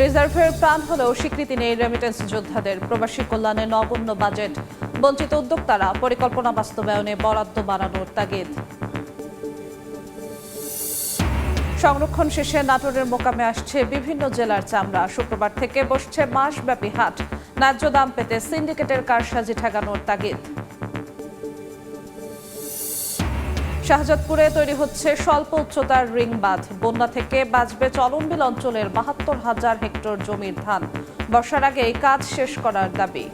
রিজার্ভের প্রাণ হলেও স্বীকৃতি নেই রেমিটেন্স যোদ্ধাদের। প্রবাসী কল্যাণে নগণ্য বাজেট। বঞ্চিত উদ্যোক্তারা পরিকল্পনা বাস্তবায়নে বরাদ্দ বাড়ানোর তাগিদ। সংরক্ষণ শেষে নাটোরের মোকামে আসছে বিভিন্ন জেলার চামড়া। শুক্রবার থেকে বসছে মাসব্যাপী হাট। ন্যায্য দাম পেতে সিন্ডিকেটের কারসাজি ঠেকানোর তাগিদ। শাহজাদপুরে তৈরি হচ্ছে স্বল্প উচ্চতার রিং বাঁধ। বন্যা থেকে বাঁচবে চলনবিল অঞ্চলের ৭২,০০০ হেক্টর জমির ধান। বর্ষার আগেই কাজ শেষ করার দাবি।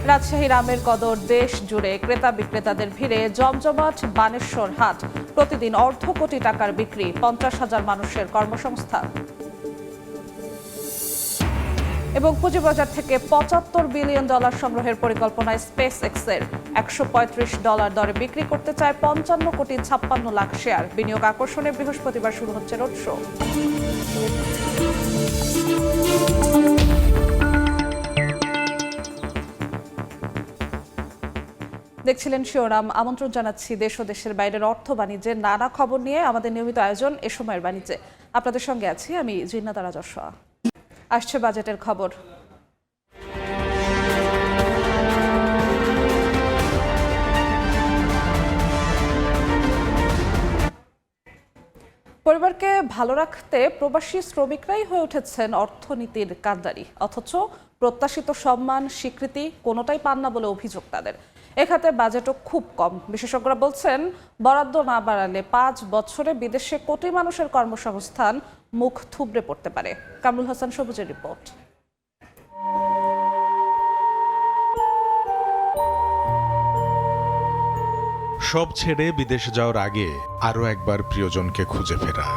রাজশাহীর আমের কদর। দেশ জুড়ে ক্রেতা বিক্রেতাদের ভিড়ে জমজমাট বানেশ্বর হাট। প্রতিদিন অর্ধ কোটি টাকার বিক্রি। ৫০,০০০ মানুষের কর্মসংস্থান। এবং পুঁজিবাজার থেকে $৭৫ বিলিয়ন সংগ্রহের পরিকল্পনায় স্পেস এক্সের। $১৩৫ দরে বিক্রি করতে চায় ৫৫,৫৬,০০,০০০ শেয়ার। বিনিয়োগ আকর্ষণে বৃহস্পতিবার শুরু হচ্ছে রোড শো। দেখছিলেন শিরোনাম। আমন্ত্রণ জানাচ্ছি দেশ ও দেশের বাইরের অর্থ বাণিজ্যের নানা খবর নিয়ে আমাদের নিয়মিত আয়োজন এ সময়ের বাণিজ্যে। আপনাদের সঙ্গে আছি আমি জিন্নাত আরা যশোয়া। আসছে বাজেটের খবর। পরিবারকে ভালো রাখতে প্রবাসী শ্রমিকরাই হয়ে উঠেছেন অর্থনীতির কাণ্ডারি। অথচ প্রত্যাশিত সম্মান স্বীকৃতি কোনোটাই পান না বলে অভিযোগ তাদের। এ খাতে বাজেটও খুব কম। বিশেষজ্ঞরা বলছেন, বরাদ্দ না বাড়ালে ৫ বছরে বিদেশে কোটি মানুষের কর্মসংস্থান মুখ থুবড়ে পড়তে পারে। কামরুল হাসান সবুজের রিপোর্ট। সব ছেড়ে বিদেশ যাওয়ার আগে আরও একবার প্রিয়জনকে খুঁজে ফেরা,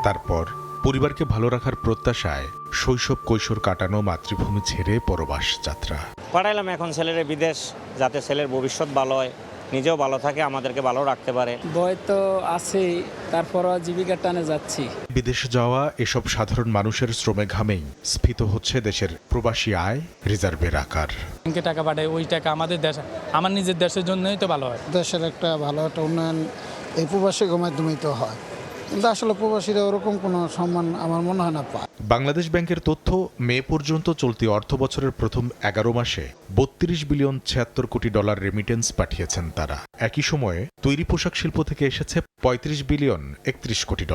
তারপর পরিবারকে ভালো রাখার প্রত্যাশায় শৈশব কৈশোর কাটানো মাতৃভূমি ছেড়ে পরবাস যাত্রা। পাঠাইলাম এখন ছেলের বিদেশ, যাতে ছেলের ভবিষ্যৎ ভালো হয়, নিজেও ভালো থাকে, আমাদেরকে ভালো রাখতে পারে। ভয় তো আছেই, তারপরও জীবিকার টানে যাচ্ছি। বিদেশ যাওয়া এসব সাধারণ মানুষের শ্রমে ঘামেই স্ফীত হচ্ছে দেশের প্রবাসী আয়, রিজার্ভের আকার। ব্যাংকে টাকা পাঠায়, ওই টাকা আমাদের দেশ, আমার নিজের দেশের জন্যই তো ভালো হয়। দেশের একটা ভালো একটা উন্নয়ন এই প্রবাসী মাধ্যমেই তো হয়, কিন্তু আসলে প্রবাসীরা ওরকম কোনো সম্মান আমার মনে হয় না পায়। বাংলাদেশ ব্যাংকের তথ্য, মে পর্যন্ত চলতি অর্থ বছরের প্রথম ১১ মাসে $৩২ বিলিয়ন ৭৬ কোটি রেমিটেন্স পাঠিয়েছেন তারা। একই সময়ে তৈরি পোশাক শিল্প থেকে এসেছে $৩৫ বিলিয়ন ৩১ কোটি।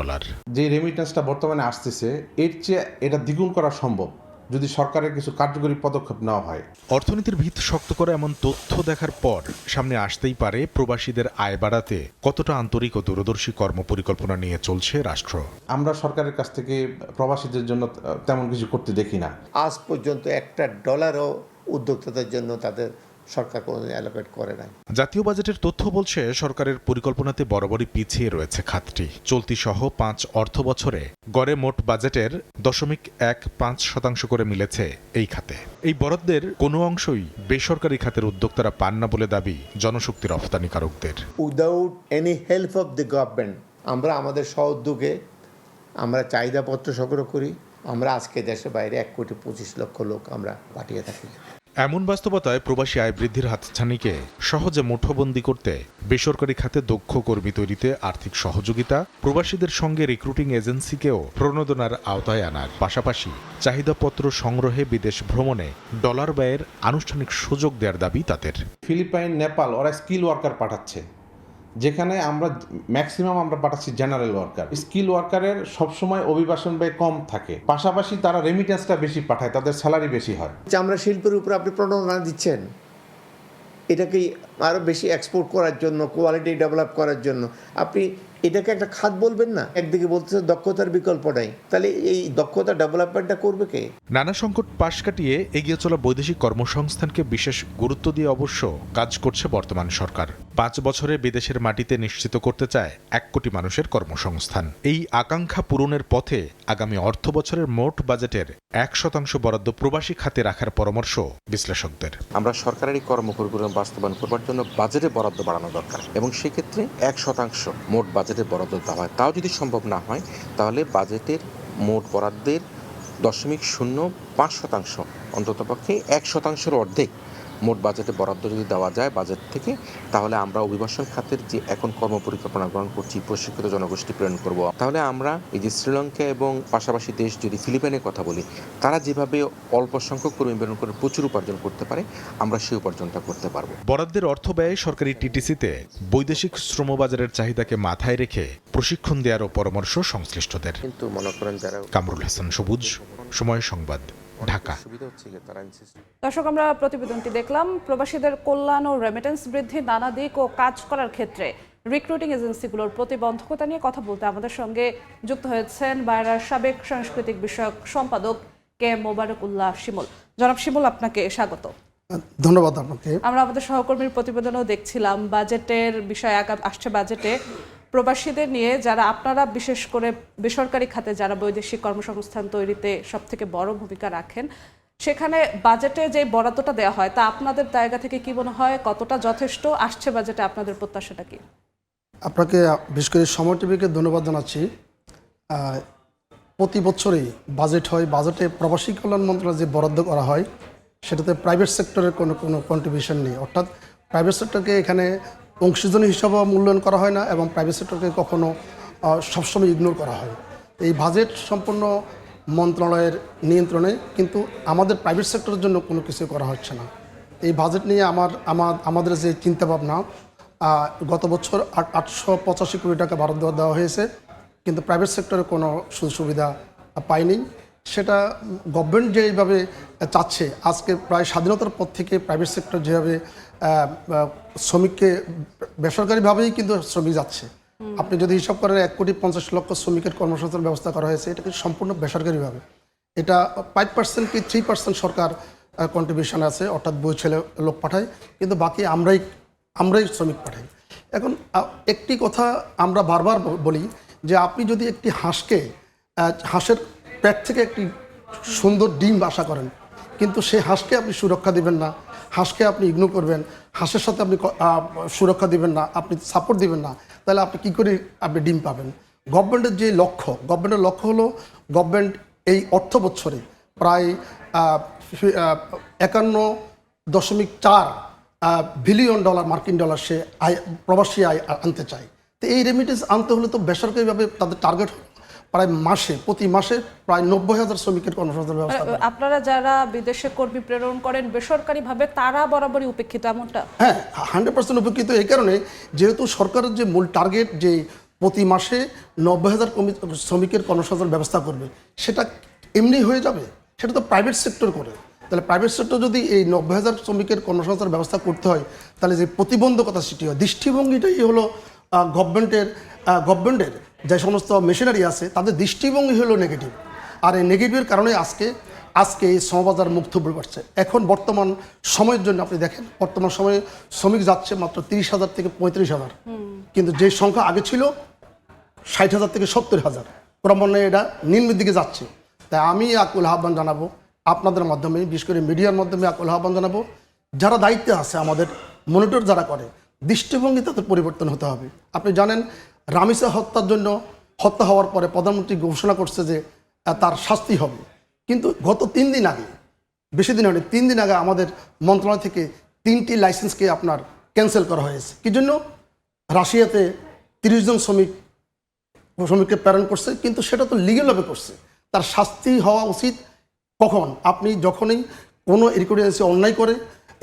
যে রেমিটেন্সটা বর্তমানে আসতেছে, এর চেয়ে এটা দ্বিগুণ করা সম্ভব যদি সরকারের কিছু কার্যকরী পদক্ষেপ নেওয়া হয়। অর্থনীতির ভিত শক্ত করা এমন তথ্য দেখার পর সামনে আসতেই পারে প্রবাসীদের আয় বাড়াতে কতটা আন্তরিক ও দূরদর্শী কর্মপরিকল্পনা নিয়ে চলছে রাষ্ট্র। আমরা সরকারের কাছ থেকে প্রবাসীদের জন্য তেমন কিছু করতে দেখি না। আজ পর্যন্ত $1 উদ্যোক্তাদের জন্য তাদের সরকার কোনোদিন অ্যালোকেট করে নাই। জাতীয় বাজেটের তথ্য বলছে, সরকারের পরিকল্পনাতে বরাবরই পিছিয়ে রয়েছে খাতটি। চলতি সহ 5 অর্থ বছরে গড়ে মোট বাজেটের 0.15% করে মিলেছে এই খাতে। এই বরাদ্দের কোনো অংশই বেসরকারি খাতের উদ্যোক্তারা পান না বলে দাবি জনশক্তি রপ্তানিকারকদের। Without any help of the government আমরা আমাদের স্ব-উদ্যোগে আমরা চাহিদাপত্র সংগ্রহ করি। আমরা আজকে দেশের বাইরে 1,25,00,000 লোক আমরা পাঠিয়ে থাকি। এমন বাস্তবতায় প্রবাসী আয় বৃদ্ধির হাতছানিকে সহজে মুঠোবন্দী করতে বেসরকারি খাতে দক্ষ কর্মী তৈরিতে আর্থিক সহযোগিতা, প্রবাসীদের সঙ্গে রিক্রুটিং এজেন্সিকেও প্রণোদনার আওতায় আনার পাশাপাশি চাহিদাপত্র সংগ্রহে বিদেশ ভ্রমণে ডলার ব্যয়ের আনুষ্ঠানিক সুযোগ দেওয়ার দাবি তাদের। ফিলিপাইন, নেপাল ওরা স্কিল ওয়ার্কার পাঠাচ্ছে, যেখানে আমরা ম্যাক্সিমাম আমরা পাঠাচ্ছি জেনারেল ওয়ার্কার। স্কিল ওয়ার্কারের সবসময় অভিবাসন ব্যয় কম থাকে, পাশাপাশি তারা রেমিটেন্সটা বেশি পাঠায়, তাদের স্যালারি বেশি হয়। চামড়া শিল্পের উপর আপনি প্রণোদনা দিচ্ছেন, এটাকে আরও বেশি এক্সপোর্ট করার জন্য, কোয়ালিটি ডেভেলপ করার জন্য আপনি এটাকে একটা খাত বলবেন না। একদিকে বলতেছে দক্ষতার বিকল্প নাই, তাহলে এই দক্ষতা ডেভেলপমেন্টটা করবে কে? নানা সংকট পাশ কাটিয়ে এগিয়ে চলা বৈদেশিক কর্মসংস্থানকে বিশেষ গুরুত্ব দিয়ে অবশ্য কাজ করছে বর্তমান সরকার। 5 বছরে বিদেশের মাটিতে নিশ্চিত করতে চায় 1 কোটি মানুষের কর্মসংস্থান। এই আকাঙ্ক্ষা পূরণের পথে আগামী অর্থ বছরের মোট বাজেটের 1% বরাদ্দ প্রবাসী খাতে রাখার পরামর্শ বিশ্লেষকদের। আমরা সরকারের এই কর্মপরিকল্পনা বাস্তবায়ন করবার জন্য বাজেটে বরাদ্দ বাড়ানো দরকার এবং সেক্ষেত্রে 1% মোট বাজেটের বরাদ্দ দেওয়া হয়। তাও যদি সম্ভব না হয়, তাহলে বাজেটের মোট বরাদ্দের 0.05% অন্ততপক্ষে 1%-এর অর্ধেক মোট বাজেটে বরাদ্দ যদি দেওয়া যায় বাজেট থেকে, তাহলে আমরা অভিবাসন খাতের যে এখন কর্মপরিকল্পনা গ্রহণ করছি, প্রশিক্ষিত জনগোষ্ঠী প্রেরণ করব, তাহলে আমরা এই যে শ্রীলঙ্কা এবং পাশাপাশি দেশ যদি ফিলিপাইনের কথা বলি, তারা যেভাবে অল্প সংখ্যক কর্মী প্রেরণ করে প্রচুর উপার্জন করতে পারে, আমরা সেই উপার্জনটা করতে পারবো। বরাদ্দের অর্থ ব্যয়ে সরকারি টিটিসিতে বৈদেশিক শ্রমবাজারের চাহিদাকে মাথায় রেখে প্রশিক্ষণ দেওয়ারও পরামর্শ সংশ্লিষ্টদের। কিন্তু মনে করেন যারা কামরুল হাসান সবুজ, সময় সংবাদ, ঢাকা। সুবিধা হচ্ছে যে তারা insist দর্শক, আমরা প্রতিবেদনটি দেখলাম। প্রবাসীদের কল্যাণ ও রেমিটেন্স বৃদ্ধির নানা দিক ও কাজ করার ক্ষেত্রে রিক্রুটিং এজেন্সিগুলোর প্রতিবন্ধকতা নিয়ে কথা বলতে আমাদের সঙ্গে যুক্ত হয়েছেন বায়রার সাবেক সাংস্কৃতিক বিষয়ক সম্পাদক কে মোবারক উল্লাহ শিমুল। জনাব শিমুল, আপনাকে স্বাগত। ধন্যবাদ আপনাকে। আমরা আমাদের সহকর্মীর প্রতিবেদনেও দেখছিলাম বাজেটের বিষয় আসছে বাজেটে প্রবাসীদের নিয়ে, যারা আপনারা বিশেষ করে বেসরকারি খাতে যারা বৈদেশিক কর্মসংস্থান তৈরিতে সবথেকে বড় ভূমিকা রাখেন, সেখানে বাজেটে যে বরাদ্দটা দেওয়া হয় তা আপনাদের জায়গা থেকে কি মনে হয়, কতটা যথেষ্ট? আসছে বাজেটে আপনাদের প্রত্যাশাটা কি? আপনাকে বিশেষ করে সময় টিভিকে ধন্যবাদ জানাচ্ছি। প্রতি বছরই বাজেট হয়, বাজেটে প্রবাসী কল্যাণ মন্ত্রণালয় যে বরাদ্দ করা হয় সেটাতে প্রাইভেট সেক্টরের কোনো কন্ট্রিবিউশন নেই, অর্থাৎ প্রাইভেট সেক্টরকে এখানে অংশীজন হিসাবে মূল্যায়ন করা হয় না এবং প্রাইভেট সেক্টরকে কখনো সবসময় ইগনোর করা হয়। এই বাজেট সম্পূর্ণ মন্ত্রণালয়ের নিয়ন্ত্রণে, কিন্তু আমাদের প্রাইভেট সেক্টরের জন্য কোনো কিছু করা হচ্ছে না। এই বাজেট নিয়ে আমাদের যে চিন্তাভাবনা, গত বছর 885 কোটি টাকা বরাদ্দ দেওয়া হয়েছে, কিন্তু প্রাইভেট সেক্টরে কোনো সুযোগ সুবিধা পায়নি। সেটা গভর্নমেন্ট যেভাবে চাচ্ছে, আজকে প্রায় স্বাধীনতার পর থেকে প্রাইভেট সেক্টর যেভাবে শ্রমিককে বেসরকারিভাবেই কিন্তু শ্রমিক যাচ্ছে। আপনি যদি হিসাব করেন 1,50,00,000 শ্রমিকের কর্মসংস্থানের ব্যবস্থা করা হয়েছে, এটা কিন্তু সম্পূর্ণ বেসরকারিভাবে। এটা 5% কি 3% সরকার কন্ট্রিবিউশন আছে, অর্থাৎ বই ছেলে লোক পাঠায়, কিন্তু বাকি আমরাই শ্রমিক পাঠাই। এখন একটি কথা আমরা বারবার বলি যে আপনি যদি একটি হাঁসের পেট থেকে একটি সুন্দর ডিম আশা করেন, কিন্তু সেই হাঁসকে আপনি সুরক্ষা দিবেন না, হাঁসকে আপনি ইগনোর করবেন, হাঁসের সাথে আপনি সুরক্ষা দিবেন না, আপনি সাপোর্ট দিবেন না, তাহলে আপনি কী করে আপনি ডিম পাবেন? গভর্নমেন্টের লক্ষ্য হলো গভর্নমেন্ট এই অর্থ বছরে প্রায় 51.4 বিলিয়ন ডলার মার্কিন ডলার সে প্রবাসী আয় আনতে চায়। তো এই রেমিটেন্স আনতে হলে তো বেসরকারিভাবে তাদের টার্গেট প্রায় প্রতি মাসে প্রায় 90,000 শ্রমিকের কর্মসংস্থানের ব্যবস্থা। আপনারা যারা বিদেশে কর্মী প্রেরণ করেন বেসরকারিভাবে, তারা বরাবরই উপেক্ষিত এমনটা? হ্যাঁ, 100% উপেক্ষিত। এই কারণে যেহেতু সরকারের যে মূল টার্গেট যে প্রতি মাসে 90,000 শ্রমিকের কর্মসংস্থানের ব্যবস্থা করবে, সেটা এমনি হয়ে যাবে? সেটা তো প্রাইভেট সেক্টর করে। তাহলে প্রাইভেট সেক্টর যদি এই 90,000 শ্রমিকের কর্মসংস্থানের ব্যবস্থা করতে হয়, তাহলে যে প্রতিবন্ধকতা সৃষ্টি হয়, দৃষ্টিভঙ্গিটাই হলো গভর্নমেন্টের যে সমস্ত মেশিনারি আছে তাদের দৃষ্টিভঙ্গি হলো নেগেটিভ। আর এই নেগেটিভের কারণে আজকে এই শ্রমবাজার মুক্ত হয়ে পড়ছে। এখন বর্তমান সময়ের জন্য আপনি দেখেন, বর্তমান সময়ে শ্রমিক যাচ্ছে মাত্র 30,000 থেকে 35,000, কিন্তু যে সংখ্যা আগে ছিল 60,000 থেকে 70,000, ক্রমান্বয়ে এটা নিম্নের দিকে যাচ্ছে। তাই আমি আকুল আহ্বান জানাবো আপনাদের মাধ্যমে, বিশেষ করে মিডিয়ার মাধ্যমে আকুল আহ্বান জানাবো, যারা দায়িত্বে আছে আমাদের মনিটর যারা করে, দৃষ্টিভঙ্গি তাদের পরিবর্তন হতে হবে। আপনি জানেন রামিসা হত্যা হওয়ার পরে প্রধানমন্ত্রী ঘোষণা করছে যে তার শাস্তি হবে, কিন্তু গত 3 দিন আগে, বেশি দিন হয়নি, 3 দিন আগে আমাদের মন্ত্রণালয় থেকে 3টি লাইসেন্সকে আপনার ক্যান্সেল করা হয়েছে। কি জন্য? রাশিয়াতে 30 জন শ্রমিককে প্রেরণ করছে, কিন্তু সেটা তো লিগ্যালভাবে করছে। তার শাস্তি হওয়া উচিত কখন? আপনি যখনই কোনো রিক্রুটিং এজেন্সি অন্যায় করে,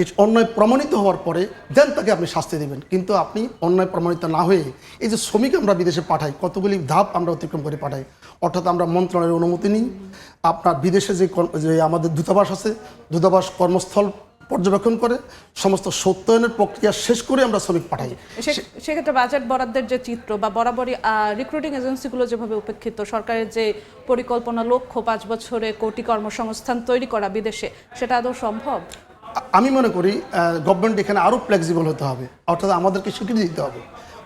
এই অন্যায় প্রমাণিত হওয়ার পরে দেন তাকে আপনি শাস্তি দেবেন, কিন্তু আপনি অন্যায় প্রমাণিত না হয়ে এই যে শ্রমিক আমরা বিদেশে পাঠাই, কতগুলি ধাপ আমরা অতিক্রম করে পাঠাই। অর্থাৎ আমরা মন্ত্রণালয়ের অনুমতি নিই, আপনার বিদেশে যে আমাদের দূতাবাস আছে, দূতাবাস কর্মস্থল পর্যবেক্ষণ করে সমস্ত সত্যায়নের প্রক্রিয়া শেষ করে আমরা শ্রমিক পাঠাই। সেক্ষেত্রে বাজেট বরাদ্দের যে চিত্র বা বরাবরই রিক্রুটিং এজেন্সিগুলো যেভাবে উপেক্ষিত, সরকারের যে পরিকল্পনা লক্ষ্য 5 বছরে কোটি কর্মসংস্থান তৈরি করা বিদেশে, সেটা আদৌ সম্ভব? আমি মনে করি গভর্নমেন্ট এখানে আরও ফ্লেক্সিবল হতে হবে, অর্থাৎ আমাদেরকে স্বীকৃতি দিতে হবে।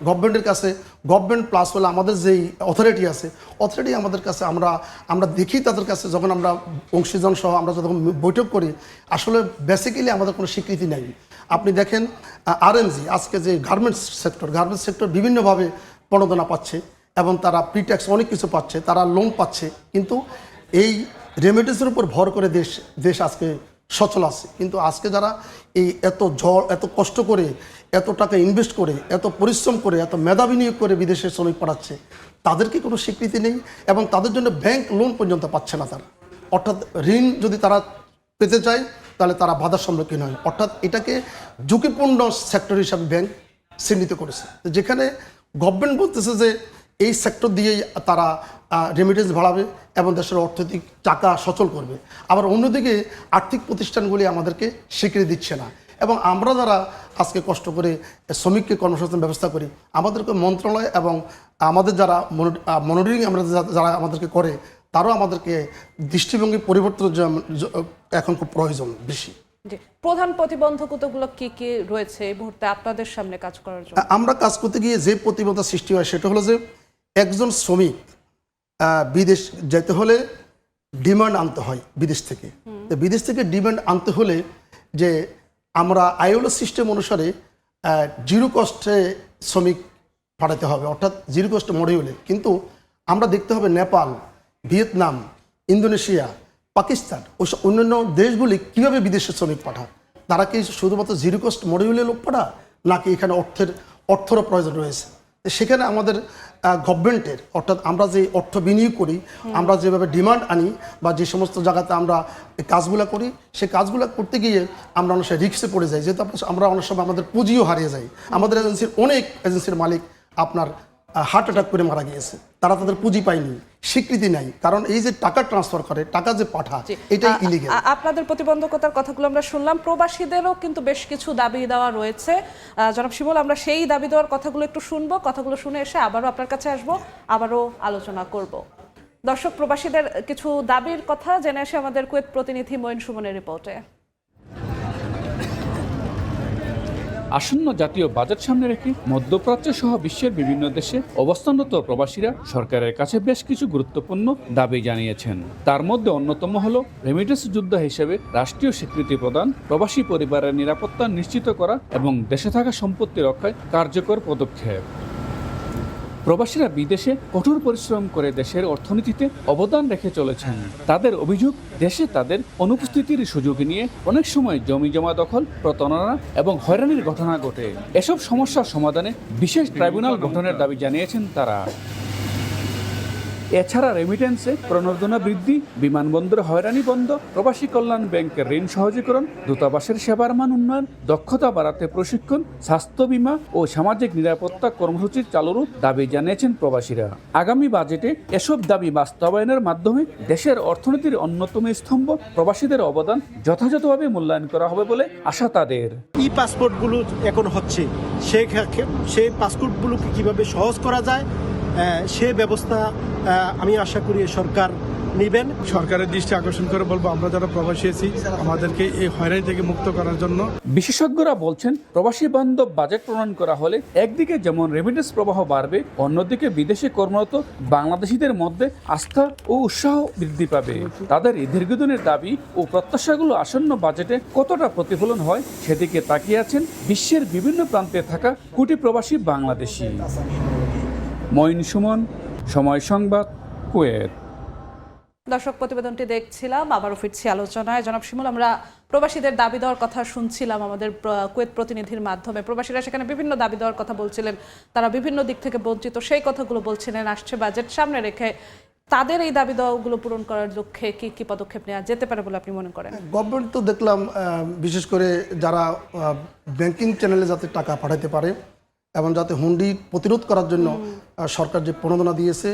গভর্নমেন্টের কাছে, গভর্নমেন্ট প্লাস হলে আমাদের যেই অথরিটি আছে, অথরিটি আমাদের কাছে আমরা দেখি তাদের কাছে, যখন আমরা অংশীজন সহ আমরা যখন বৈঠক করি, আসলে বেসিক্যালি আমাদের কোনো স্বীকৃতি নেই। আপনি দেখেন আরএমজি আজকে যে গার্মেন্টস সেক্টর বিভিন্নভাবে প্রণোদনা পাচ্ছে এবং তারা প্রিট্যাক্স অনেক কিছু পাচ্ছে, তারা লোন পাচ্ছে, কিন্তু এই রেমিটেন্সের উপর ভর করে দেশ আজকে সচল আছে। কিন্তু আজকে যারা এই এত কষ্ট করে, এত টাকা ইনভেস্ট করে, এত পরিশ্রম করে, এত মেধা বিনিয়োগ করে বিদেশে শ্রমিক পাঠাচ্ছে, তাদেরকে কোনো স্বীকৃতি নেই এবং তাদের জন্য ব্যাংক লোন পর্যন্ত পাচ্ছে না তারা। অর্থাৎ ঋণ যদি তারা পেতে চায় তাহলে তারা বাধার সম্মুখীন হয়। অর্থাৎ এটাকে ঝুঁকিপূর্ণ সেক্টর হিসাবে ব্যাংক চিহ্নিত করেছে, যেখানে গভর্নমেন্ট বলতেছে যে এই সেক্টর দিয়েই তারা রেমিটেন্স বাড়াবে এবং দেশের অর্থনৈতিক চাকা সচল করবে। আবার অন্যদিকে আর্থিক প্রতিষ্ঠানগুলি আমাদেরকে স্বীকৃতি দিচ্ছে না। এবং আমরা যারা আজকে কষ্ট করে শ্রমিককে কর্মসংস্থান ব্যবস্থা করি, আমাদেরকে মন্ত্রণালয় এবং আমাদের যারা মনিটরিং আমরা যারা আমাদেরকে করে, তারাও আমাদেরকে দৃষ্টিভঙ্গি পরিবর্তন এখন খুব প্রয়োজন বেশি। প্রধান প্রতিবন্ধকতাগুলো কি কি রয়েছে এই মুহূর্তে আপনাদের সামনে কাজ করার জন্য? আমরা কাজ করতে গিয়ে যে প্রতিবন্ধকতা সৃষ্টি হয় সেটা হলো যে একজন শ্রমিক বিদেশ যেতে হলে ডিমান্ড আনতে হয় বিদেশ থেকে। তো বিদেশ থেকে ডিমান্ড আনতে হলে যে আমরা আইএলও সিস্টেম অনুসারে জিরো কস্টে শ্রমিক পাঠাতে হবে, অর্থাৎ জিরো কস্ট মডিউলে। কিন্তু আমরা দেখতে হবে নেপাল, ভিয়েতনাম, ইন্দোনেশিয়া, পাকিস্তান ওসব অন্যান্য দেশগুলি কীভাবে বিদেশে শ্রমিক পাঠায়। তারা কি শুধুমাত্র জিরো কস্ট মডিউলে লোক পাঠায় নাকি এখানে অর্থের প্রয়োজন রয়েছে? সেখানে আমাদের গভর্নমেন্টের, অর্থাৎ আমরা যে অর্থ বিনিয়োগ করি, আমরা যেভাবে ডিমান্ড আনি বা যে সমস্ত জায়গাতে আমরা কাজগুলো করি, সেই কাজগুলো করতে গিয়ে আমরা অনেক সময় রিস্কে পড়ে যাই, যেহেতু আমরা অনেক সময় আমাদের পুঁজিও হারিয়ে যাই। আমাদের অনেক এজেন্সির মালিক আপনার হার্ট অ্যাটাক করে মারা গিয়েছে, তারা তাদের পুঁজি পায়নি, স্বীকৃতি নাই, কারণ এই যে টাকা ট্রান্সফার করে, টাকা যে পাঠায়, এটাই ইলিগ্যাল। আপনাদের প্রতিবন্ধকতার কথাগুলো আমরা শুনলাম, প্রবাসীদেরও কিন্তু বেশ কিছু দাবি দেওয়া রয়েছে। জনাব শিমুল, আমরা সেই দাবি দেওয়ার কথাগুলো একটু শুনবো, কথাগুলো শুনে এসে আবারও আপনার কাছে আসবো, আবারও আলোচনা করব। দর্শক, প্রবাসীদের কিছু দাবির কথা জেনে আসে আমাদের কুয়েত প্রতিনিধি মঈন সুমনের রিপোর্টে। আসন্ন জাতীয় বাজেট সামনে রেখে মধ্যপ্রাচ্য সহ বিশ্বের বিভিন্ন দেশে অবস্থানরত প্রবাসীরা সরকারের কাছে বেশ কিছু গুরুত্বপূর্ণ দাবি জানিয়েছেন। তার মধ্যে অন্যতম হল রেমিটেন্স যোদ্ধা হিসেবে রাষ্ট্রীয় স্বীকৃতি প্রদান, প্রবাসী পরিবারের নিরাপত্তা নিশ্চিত করা এবং দেশে থাকা সম্পত্তি রক্ষায় কার্যকর পদক্ষেপ। প্রবাসীরা বিদেশে কঠোর পরিশ্রম করে দেশের অর্থনীতিতে অবদান রেখে চলেছেন। তাদের অভিযোগ, দেশে তাদের অনুপস্থিতির সুযোগ নিয়ে অনেক সময় জমি জমা দখল, প্রতারণা এবং হয়রানির ঘটনা ঘটে। এসব সমস্যার সমাধানে বিশেষ ট্রাইব্যুনাল গঠনের দাবি জানিয়েছেন তারা। এছাড়া রেমিটেন্সে প্রণোদনা বৃদ্ধি, বিমানবন্দরে হয়রানি বন্ধ, প্রবাসী কল্যাণ ব্যাংকের ঋণ সহজীকরণ, দূতাবাসের সেবার মান উন্নয়ন, দক্ষতা বাড়াতে প্রশিক্ষণ, স্বাস্থ্য বীমা ও সামাজিক নিরাপত্তা কর্মসূচির চালুরও দাবি জানিয়েছেন প্রবাসীরা। আগামী বাজেটে এসব দাবি বাস্তবায়নের মাধ্যমে দেশের অর্থনীতির অন্যতম স্তম্ভ প্রবাসীদের অবদান যথাযথভাবে মূল্যায়ন করা হবে বলে আশা তাদের। ই পাসপোর্টগুলো এখন হচ্ছে, সেই পাসপোর্টগুলোকে কিভাবে সহজ করা যায় সে ব্যবস্থা আমি আশা করি সরকার নেবেন। সরকারের দৃষ্টি আকর্ষণ করে বলবো, আমরা যারা প্রবাসী আছি আমাদেরকে এই হয়রানি থেকে মুক্ত করার জন্য। বিশেষজ্ঞরা বলছেন, প্রবাসী বান্ধব বাজেট প্রণয়ন করা হলে একদিকে যেমন রেমিটেন্স প্রবাহ বাড়বে, অন্যদিকে বিদেশে কর্মরত বাংলাদেশিদের মধ্যে আস্থা ও উৎসাহ বৃদ্ধি পাবে। তাদের এই দীর্ঘদিনের দাবি ও প্রত্যাশাগুলো আসন্ন বাজেটে কতটা প্রতিফলন হয় সেদিকে তাকিয়ে আছেন বিশ্বের বিভিন্ন প্রান্তে থাকা কোটি প্রবাসী বাংলাদেশি। মঈন সুমন, সময় সংবাদ, কুয়েত। দর্শক, প্রতিবেদনটি দেখছিলাম, আবারও ফিরছি আলোচনায়। জনাব শিমুল, আমরা প্রবাসীদের দাবি দেওয়ার কথা শুনছিলাম আমাদের কুয়েত প্রতিনিধির মাধ্যমে। প্রবাসীরা সেখানে বিভিন্ন দাবি দেওয়ার কথা বলছিলেন, তারা বিভিন্ন দিক থেকে বঞ্চিত, সেই কথাগুলো বলছিলেন। আসছে বাজেট সামনে রেখে তাদের এই দাবি দেওয়াগুলো পূরণ করার লক্ষ্যে কি কি পদক্ষেপ নেওয়া যেতে পারে বলে আপনি মনে করেন? গভর্নমেন্ট তো দেখলাম বিশেষ করে যারা ব্যাংকিং চ্যানেলে যাতে টাকা পাঠাতে পারে এবং যাতে হুন্ডি প্রতিরোধ করার জন্য সরকার যে প্রণোদনা দিয়েছে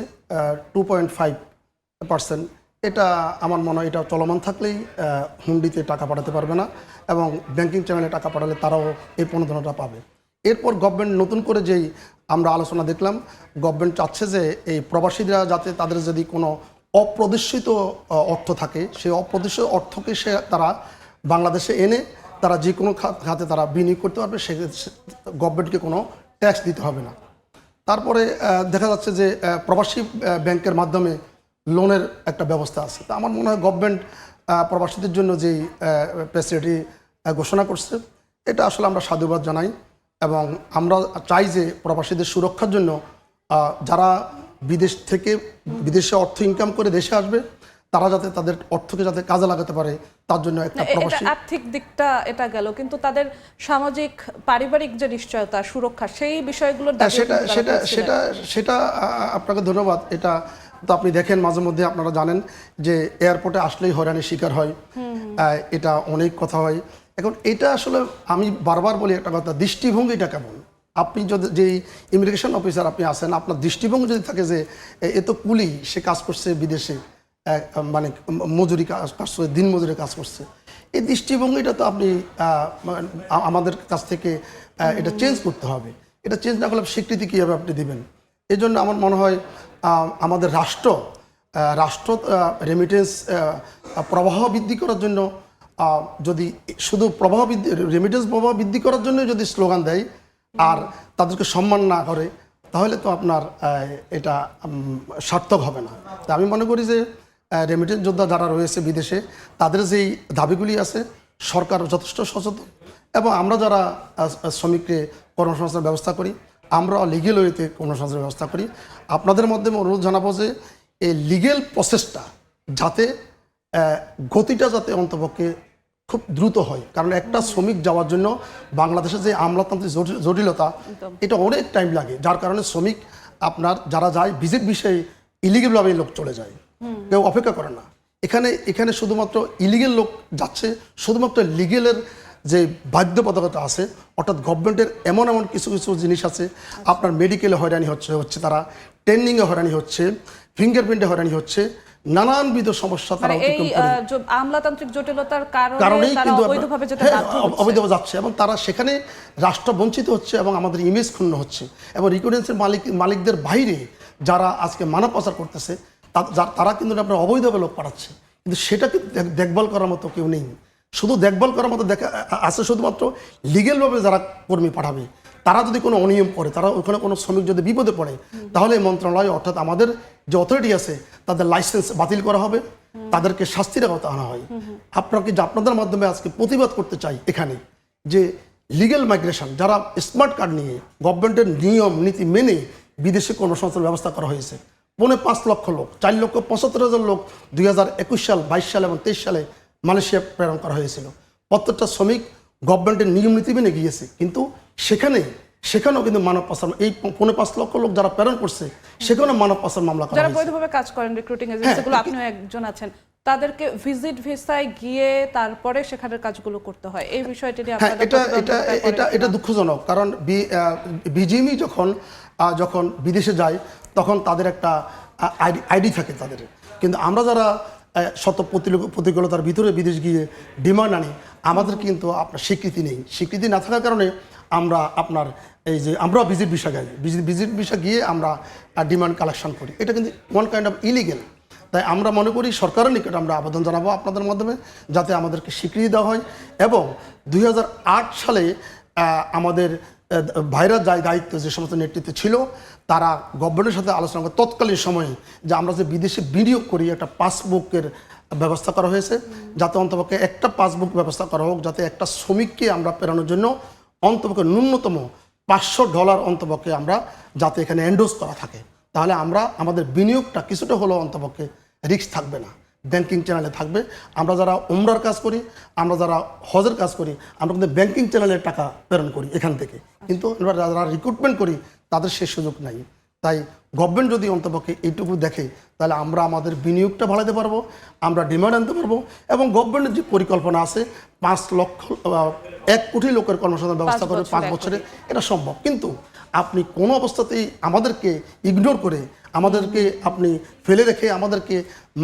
2.5%, এটা আমার মনে হয় এটা চলমান থাকলেই হুন্ডিতে টাকা পাঠাতে পারবে না এবং ব্যাংকিং চ্যানেলে টাকা পাঠালে তারাও এই প্রণোদনাটা পাবে। এরপর গভর্নমেন্ট নতুন করে যেই আমরা আলোচনা দেখলাম, গভর্নমেন্ট চাচ্ছে যে এই প্রবাসীরা যাতে তাদের যদি কোনো অপ্রদর্শিত অর্থ থাকে, সেই অপ্রদর্শিত অর্থকে তারা বাংলাদেশে এনে তারা যে কোনো খাতে তারা বিনিয়োগ করতে পারবে, সে গভর্নমেন্টকে কোনো ট্যাক্স দিতে হবে না। তারপরে দেখা যাচ্ছে যে প্রবাসী ব্যাংকের মাধ্যমে লোনের একটা ব্যবস্থা আছে। তা আমার মনে হয় গভর্নমেন্ট প্রবাসীদের জন্য যেই ফ্যাসিলিটি ঘোষণা করছে, এটা আসলে আমরা সাধুবাদ জানাই এবং আমরা চাই যে প্রবাসীদের সুরক্ষার জন্য যারা বিদেশ থেকে বিদেশে অর্থ ইনকাম করে দেশে আসবে, তারা যাতে তাদের অর্থকে যাতে কাজে লাগাতে পারে তার জন্য একটা এটা প্রবাসী আর্থিক দিকটা এটা গেল, কিন্তু তাদের সামাজিক পারিবারিক যে নিশ্চয়তা সুরক্ষা সেই বিষয়গুলোর দাবি সেটা কিন্তু তারা সেটা করছিলেন। সেটা সেটা আপনাকে ধন্যবাদ। এটা তো আপনি দেখেন মাঝে মধ্যে আপনারা জানেন যে এয়ারপোর্টে আসলেই হয়রানির শিকার হয়, এটা অনেক কথা হয়। এখন এটা আসলে আমি বারবার বলি একটা কথা, দৃষ্টিভঙ্গিটা কেমন। আপনি যদি যেই ইমিগ্রেশন অফিসার আপনি আছেন, আপনার দৃষ্টিভঙ্গি যদি থাকে যে এ তো কুলি, সে কাজ করছে বিদেশে, মানে মজুরি কাজ করছে, দিন মজুরি কাজ করছে, এই দৃষ্টিভঙ্গিটা তো আপনি আমাদের কাছ থেকে এটা চেঞ্জ করতে হবে। এটা চেঞ্জ না করলে স্বীকৃতি কীভাবে আপনি দেবেন? এই জন্য আমার মনে হয় আমাদের রাষ্ট্র রেমিটেন্স প্রবাহ বৃদ্ধি করার জন্য যদি শুধু রেমিটেন্স প্রবাহ বৃদ্ধি করার জন্য যদি স্লোগান দেয় আর তাদেরকে সম্মান না করে, তাহলে তো আপনার এটা সার্থক হবে না। তা আমি মনে করি যে রেমিটেন্স যোদ্ধা যারা রয়েছে বিদেশে, তাদের যেই দাবিগুলি আছে, সরকার যথেষ্ট সচেতন, এবং আমরা যারা শ্রমিককে কর্মসংস্থানের ব্যবস্থা করি, আমরা লিগেল ওয়েতে কর্মসংস্থানের ব্যবস্থা করি। আপনাদের মাধ্যমে অনুরোধ জানাবো যে এই লিগেল প্রসেসটা যাতে গতিটা যাতে অন্তপক্ষে খুব দ্রুত হয়, কারণ একটা শ্রমিক যাওয়ার জন্য বাংলাদেশে যে আমলাতান্ত্রিক জটিলতা, এটা অনেক টাইম লাগে, যার কারণে শ্রমিক আপনার যারা যায় ভিজিট বিষয়ে ইলিগেলভাবে লোক চলে যায়, কেউ অপেক্ষা করে না। এখানে শুধুমাত্র ইলিগেল লোক যাচ্ছে, শুধুমাত্র লিগেলের যে বাধ্যবাধকতা আছে, অর্থাৎ গভর্নমেন্টের এমন কিছু কিছু জিনিস আছে, আপনার মেডিকেলে হয়রানি হচ্ছে তারা, ট্রেনিংয়ে হয়রানি হচ্ছে, ফিঙ্গারপ্রিন্টে হয়রানি হচ্ছে, নানানবিধ সমস্যা তারা অতিক্রম করে। আমলাতান্ত্রিক জটিলতার কারণে তারা অবৈধভাবে যেতে বাধ্য হচ্ছে, অবৈধভাবে যাচ্ছে, এবং তারা সেখানে রাষ্ট্র বঞ্চিত হচ্ছে এবং আমাদের ইমেজ ক্ষুণ্ণ হচ্ছে। এবং রিকোডেন্সের মালিকদের বাইরে যারা আজকে মানব পাচার করতেছে, তারা কিন্তু আপনার অবৈধভাবে লোক পাঠাচ্ছে, কিন্তু সেটাকে দেখভাল করার মতো কেউ নেই। শুধু দেখভাল করার মতো আছে শুধুমাত্র লিগেলভাবে যারা কর্মী পাঠাবে, তারা যদি কোনো অনিয়ম করে, তারা ওখানে কোনো শ্রমিক যদি বিপদে পড়ে, তাহলে মন্ত্রণালয় অর্থাৎ আমাদের যে অথরিটি আছে তাদের লাইসেন্স বাতিল করা হবে, তাদেরকে শাস্তির আওতায় আনা হয়। আপনাদের মাধ্যমে আজকে প্রতিবাদ করতে চাই এখানে যে লিগেল মাইগ্রেশন, যারা স্মার্ট কার্ড নিয়ে গভর্নমেন্টের নিয়ম নীতি মেনে বিদেশে কর্মসংস্থানের ব্যবস্থা করা হয়েছে, 5.5 লক্ষ লোক, 4,75,000 লোক 2021 সাল, 22 সাল এবং 23 সালে মালয়েশিয়া প্রেরণ করা হয়েছিল। প্রত্যেকটা শ্রমিক গভর্নমেন্টের নিয়ম নীতি মেনে গিয়েছে, কিন্তু সেখানেও কিন্তু মানব পাচার, এই 5.5 লক্ষ লোক যারা প্রেরণ করছে, সেখানে মানব পাচার মামলা করা যারা হয়েছে। বৈধভাবে কাজ করেন রিক্রুটিং এজেন্সিগুলো, আপনিও একজন আছেন, তাদেরকে ভিজিট ভিসায় গিয়ে তারপরে সেখানের কাজগুলো করতে হয়। এই বিষয়টি নিয়ে এটা দুঃখজনক, কারণ বিজিএমই যখন বিদেশে যায় তখন তাদের একটা আইডি থাকে তাদের, কিন্তু আমরা যারা শত প্রতিকূলতার ভিতরে বিদেশ গিয়ে ডিমান্ড আনি, আমাদের কিন্তু আপনার স্বীকৃতি নেই। স্বীকৃতি না থাকার কারণে আমরা আমরা ভিজিট ভিসা গিয়ে আমরা ডিমান্ড কালেকশন করি, এটা কিন্তু ওয়ান কাইন্ড অফ ইলিগেল। তাই আমরা মনে করি সরকারের নিকট আমরা আবেদন জানাবো আপনাদের মাধ্যমে, যাতে আমাদেরকে স্বীকৃতি দেওয়া হয়। এবং 2008 সালে আমাদের ভাইরা দায়িত্ব যে সমস্ত নেতৃত্বে ছিল, তারা গভর্নমেন্টের সাথে আলোচনা করে তৎকালীন সময়ে যে আমরা যে বিদেশে বিনিয়োগ করি, একটা পাসবুকের ব্যবস্থা করা হয়েছে, যাতে অন্তপক্ষে একটা পাসবুক ব্যবস্থা করা হোক, যাতে একটা শ্রমিককে আমরা প্রেরণের জন্য অন্তপক্ষে ন্যূনতম $500 অন্তপক্ষে আমরা যাতে এখানে এন্ডোজ করা থাকে, তাহলে আমাদের বিনিয়োগটা কিছুটা হলেও অন্তপক্ষে রিস্ক থাকবে না, ব্যাংকিং চ্যানেলে থাকবে। আমরা যারা উমরার কাজ করি, আমরা যারা হজের কাজ করি, আমরা কিন্তু ব্যাংকিং চ্যানেলের টাকা প্রেরণ করি এখান থেকে, কিন্তু যারা রিক্রুটমেন্ট করি তাদের সে সুযোগ নাই। তাই গভর্নমেন্ট যদি অন্তপক্ষে এইটুকু দেখে, তাহলে আমরা আমাদের বিনিয়োগটা বাড়াতে পারবো, আমরা ডিমান্ড আনতে পারবো, এবং গভর্নমেন্টের যে পরিকল্পনা আছে 1 কোটি লোকের কর্মসংস্থান ব্যবস্থা করে 5 বছরে, এটা সম্ভব। কিন্তু আপনি কোনো অবস্থাতেই আমাদেরকে ইগনোর করে, আমাদেরকে আপনি ফেলে রেখে, আমাদেরকে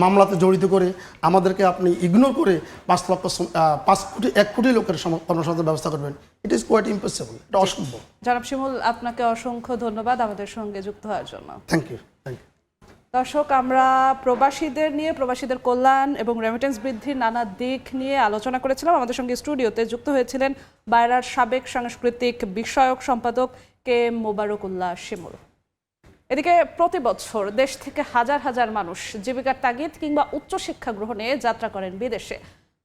মামলাতে জড়িত করে, আমাদেরকে আপনি ইগনোর করে 1 কোটি লোকের কর্মসংস্থান ব্যবস্থা করবেন, ইট ইজ কোয়াইট ইম্পসিবল, এটা অসম্ভব। জনাব শিমুল, আপনাকে অসংখ্য ধন্যবাদ আমাদের সঙ্গে যুক্ত হওয়ার জন্য। Thank you. দর্শক, আমরা প্রবাসীদের কল্যাণ এবং রেমিটেন্স বৃদ্ধির নানা দিক নিয়ে আলোচনা করেছিলাম। আমাদের সঙ্গে স্টুডিওতে যুক্ত হয়েছিলেন বায়রার সাবেক সাংস্কৃতিক বিষয়ক সম্পাদক কে মোবারকুল্লাহ শিমুল। এদিকে প্রতি বছর দেশ থেকে হাজার হাজার মানুষ জীবিকার তাগিদ কিংবা উচ্চশিক্ষা গ্রহণে যাত্রা করেন বিদেশে,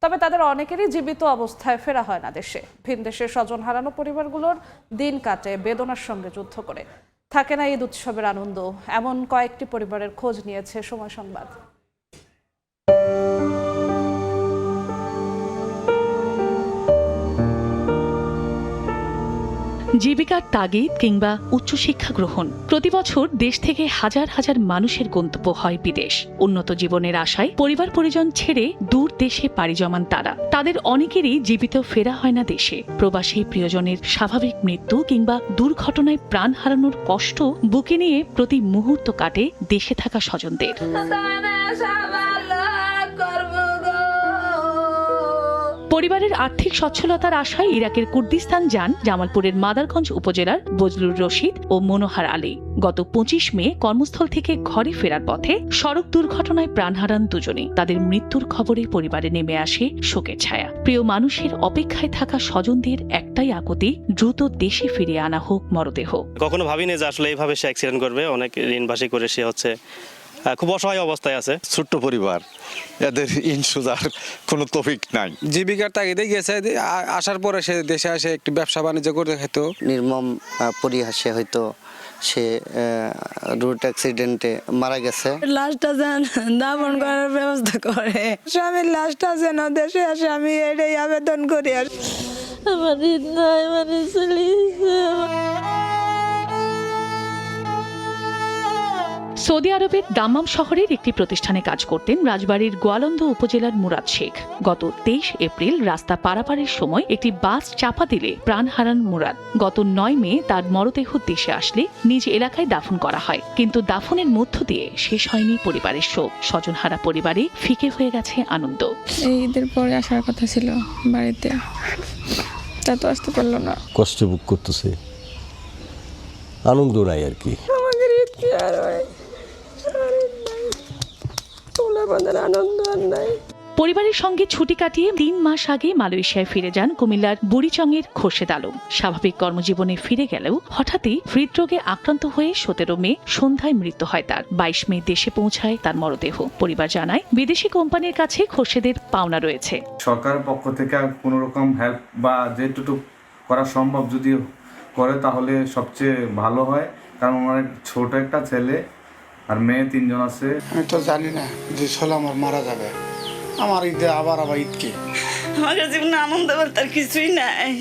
তবে তাদের অনেকেরই জীবিত অবস্থায় ফেরা হয় না দেশে। ভিন দেশে স্বজন হারানো পরিবারগুলোর দিন কাটে বেদনার সঙ্গে যুদ্ধ করে, থাকে না ঈদ উৎসবের আনন্দ। এমন কয়েকটি পরিবারের খোঁজ নিয়েছে সময় সংবাদ। জীবিকার তাগিদ কিংবা উচ্চশিক্ষা গ্রহণ, প্রতি বছর দেশ থেকে হাজার হাজার মানুষের গন্তব্য হয় বিদেশ। উন্নত জীবনের আশায় পরিবার পরিজন ছেড়ে দূর দেশে পাড়ি জমান তারা। তাদের অনেকেরই জীবিত ফেরা হয় না দেশে। প্রবাসী প্রিয়জনের স্বাভাবিক মৃত্যু কিংবা দুর্ঘটনায় প্রাণ হারানোর কষ্ট বুকে নিয়ে প্রতি মুহূর্ত কাটে দেশে থাকা স্বজনদের। পরিবারের আর্থিক সচ্ছলতার আশায় ইরাকের কুর্দিস্তান যান জামালপুরের মাদারগঞ্জ উপজেলার বজলুর রশিদ ও মনোহার আলী। গত 25 মে কর্মস্থল থেকে ঘরে ফেরার পথে সড়ক দুর্ঘটনায় প্রাণ হারান দুজনেই। তাদের মৃত্যুর খবরে পরিবারে নেমে আসে শোকের ছায়া। প্রিয় মানুষের অপেক্ষায় থাকা স্বজনদের একটাই আকুতি, দ্রুত দেশে ফিরিয়ে আনা হোক মরদেহ। কখনো ভাবিনি যে আসলে এইভাবে সে অ্যাক্সিডেন্ট করবে। অনেক ঋণবাসী করে সে খুব অসহায় অবস্থায় আছে। ছোট্ট পরিবার, এদের ইনসুরার কোনো তৌফিক নাই। জীবিকার তাগিদে গেছে, আসার পরে সে দেশে আসে একটু ব্যবসা বাণিজ্য করতে হয়তো। নির্মম পরিহাসে হয়তো সে রোড অ্যাক্সিডেন্টে মারা গেছে। লাশটা যেন দাফন করার ব্যবস্থা করে, স্বামীর লাশটা যেন দেশে আসে, আমি এটাই আবেদন করি। আর আমার নাই মানে সৌদি আরবের দাম্মাম শহরের একটি প্রতিষ্ঠানে কাজ করতেন রাজবাড়ীর গোয়ালন্দ উপজেলার মুরাদ শেখ। গত 23 এপ্রিল রাস্তা পারাপারের সময় একটি বাস চাপা দিলে প্রাণ হারান মুরাদ। গত 9 মে তার মরদেহ দেশে আসলে নিজ এলাকায় দাফন করা হয়, কিন্তু দাফনের মধ্য দিয়ে শেষ হয়নি পরিবারের শোক। স্বজনহারা পরিবারে ফিকে হয়ে গেছে আনন্দ। এই ঈদের পরে আসার কথা ছিল বাড়িতে, তা তো আসতে পারলো না। কষ্ট ভোগ করতেছে, আনন্দ নাই আর কি। আমাদের ঈদ কি আর হয়, আনন্দ আর নাই। পরিবারের সঙ্গে ছুটি কাটিয়ে 3 মাস আগে মালয়েশিয়ায় ফিরে যান কুমিল্লার বুড়িচংয়ের খোরশেদ আলম। স্বাভাবিক কর্মজীবনে ফিরে গেলেও হঠাৎই হৃদরোগে আক্রান্ত হয়ে 17 মে সন্ধ্যায় মৃত্যু হয় তার। 22 মে দেশে পৌঁছায় তার মরদেহ। পরিবার জানায় বিদেশি কোম্পানির কাছে খোরশেদের পাওনা রয়েছে। সরকারের পক্ষ থেকে কোনো রকম হেল্প বা যেটুকু করা সম্ভব যদি করে তাহলে সবচেয়ে ভালো হয়, কারণ আমার ছোট একটা ছেলে আর মেয়ে 3 জন আছে। আমি তো জানি না যে ছেলে আমার মারা যাবে, আমার ঈদে আবার ঈদ কি। আমার জীবনে আনন্দ বলতে আর কিছুই নাই।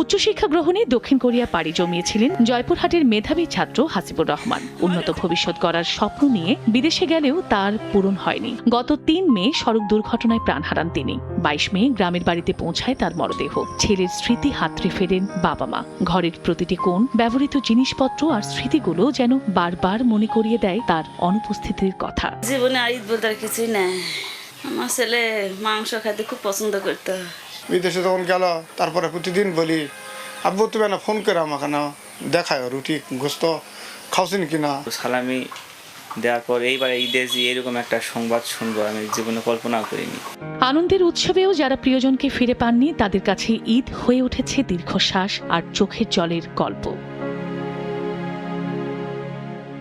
উচ্চশিক্ষা গ্রহণে দক্ষিণ কোরিয়া পাড়ি জমিয়েছিলেন জয়পুরহাটের মেধাবী ছাত্র হাসিবুর রহমান। উন্নত ভবিষ্যৎ গড়ার স্বপ্ন নিয়ে বিদেশে গেলেও তার পূরণ হয়নি। গত 3 মে সড়ক দুর্ঘটনায় প্রাণ হারান তিনি। 22 মে গ্রামের বাড়িতে পৌঁছায় তার মরদেহ। ছেলের স্মৃতি হাতড়ে ফেরেন বাবা মা। ঘরের প্রতিটি কোণ, ব্যবহৃত জিনিসপত্র আর স্মৃতিগুলো যেন বারবার মনে করিয়ে দেয় তার অনুপস্থিতির কথা। জীবনে আর ঈদ বলতে আর কিছুই নাই। আমার ছেলে মাংস খাইতে খুব পছন্দ করতো। বিদেশে যখন গেল তারপরে প্রতিদিন বলি, আব্বু তুমি না ফোন করে আমাকে না দেখায় রুটি গোস্ত খাওছেন কিনা। সালামি দেওয়ার পর এইবারে ঈদে যে এরকম একটা সংবাদ শুনবো আমি জীবনে কল্পনা করিনি। আনন্দের উৎসবেও যারা প্রিয়জনকে ফিরে পাননি তাদের কাছে ঈদ হয়ে উঠেছে দীর্ঘশ্বাস আর চোখের জলের গল্প।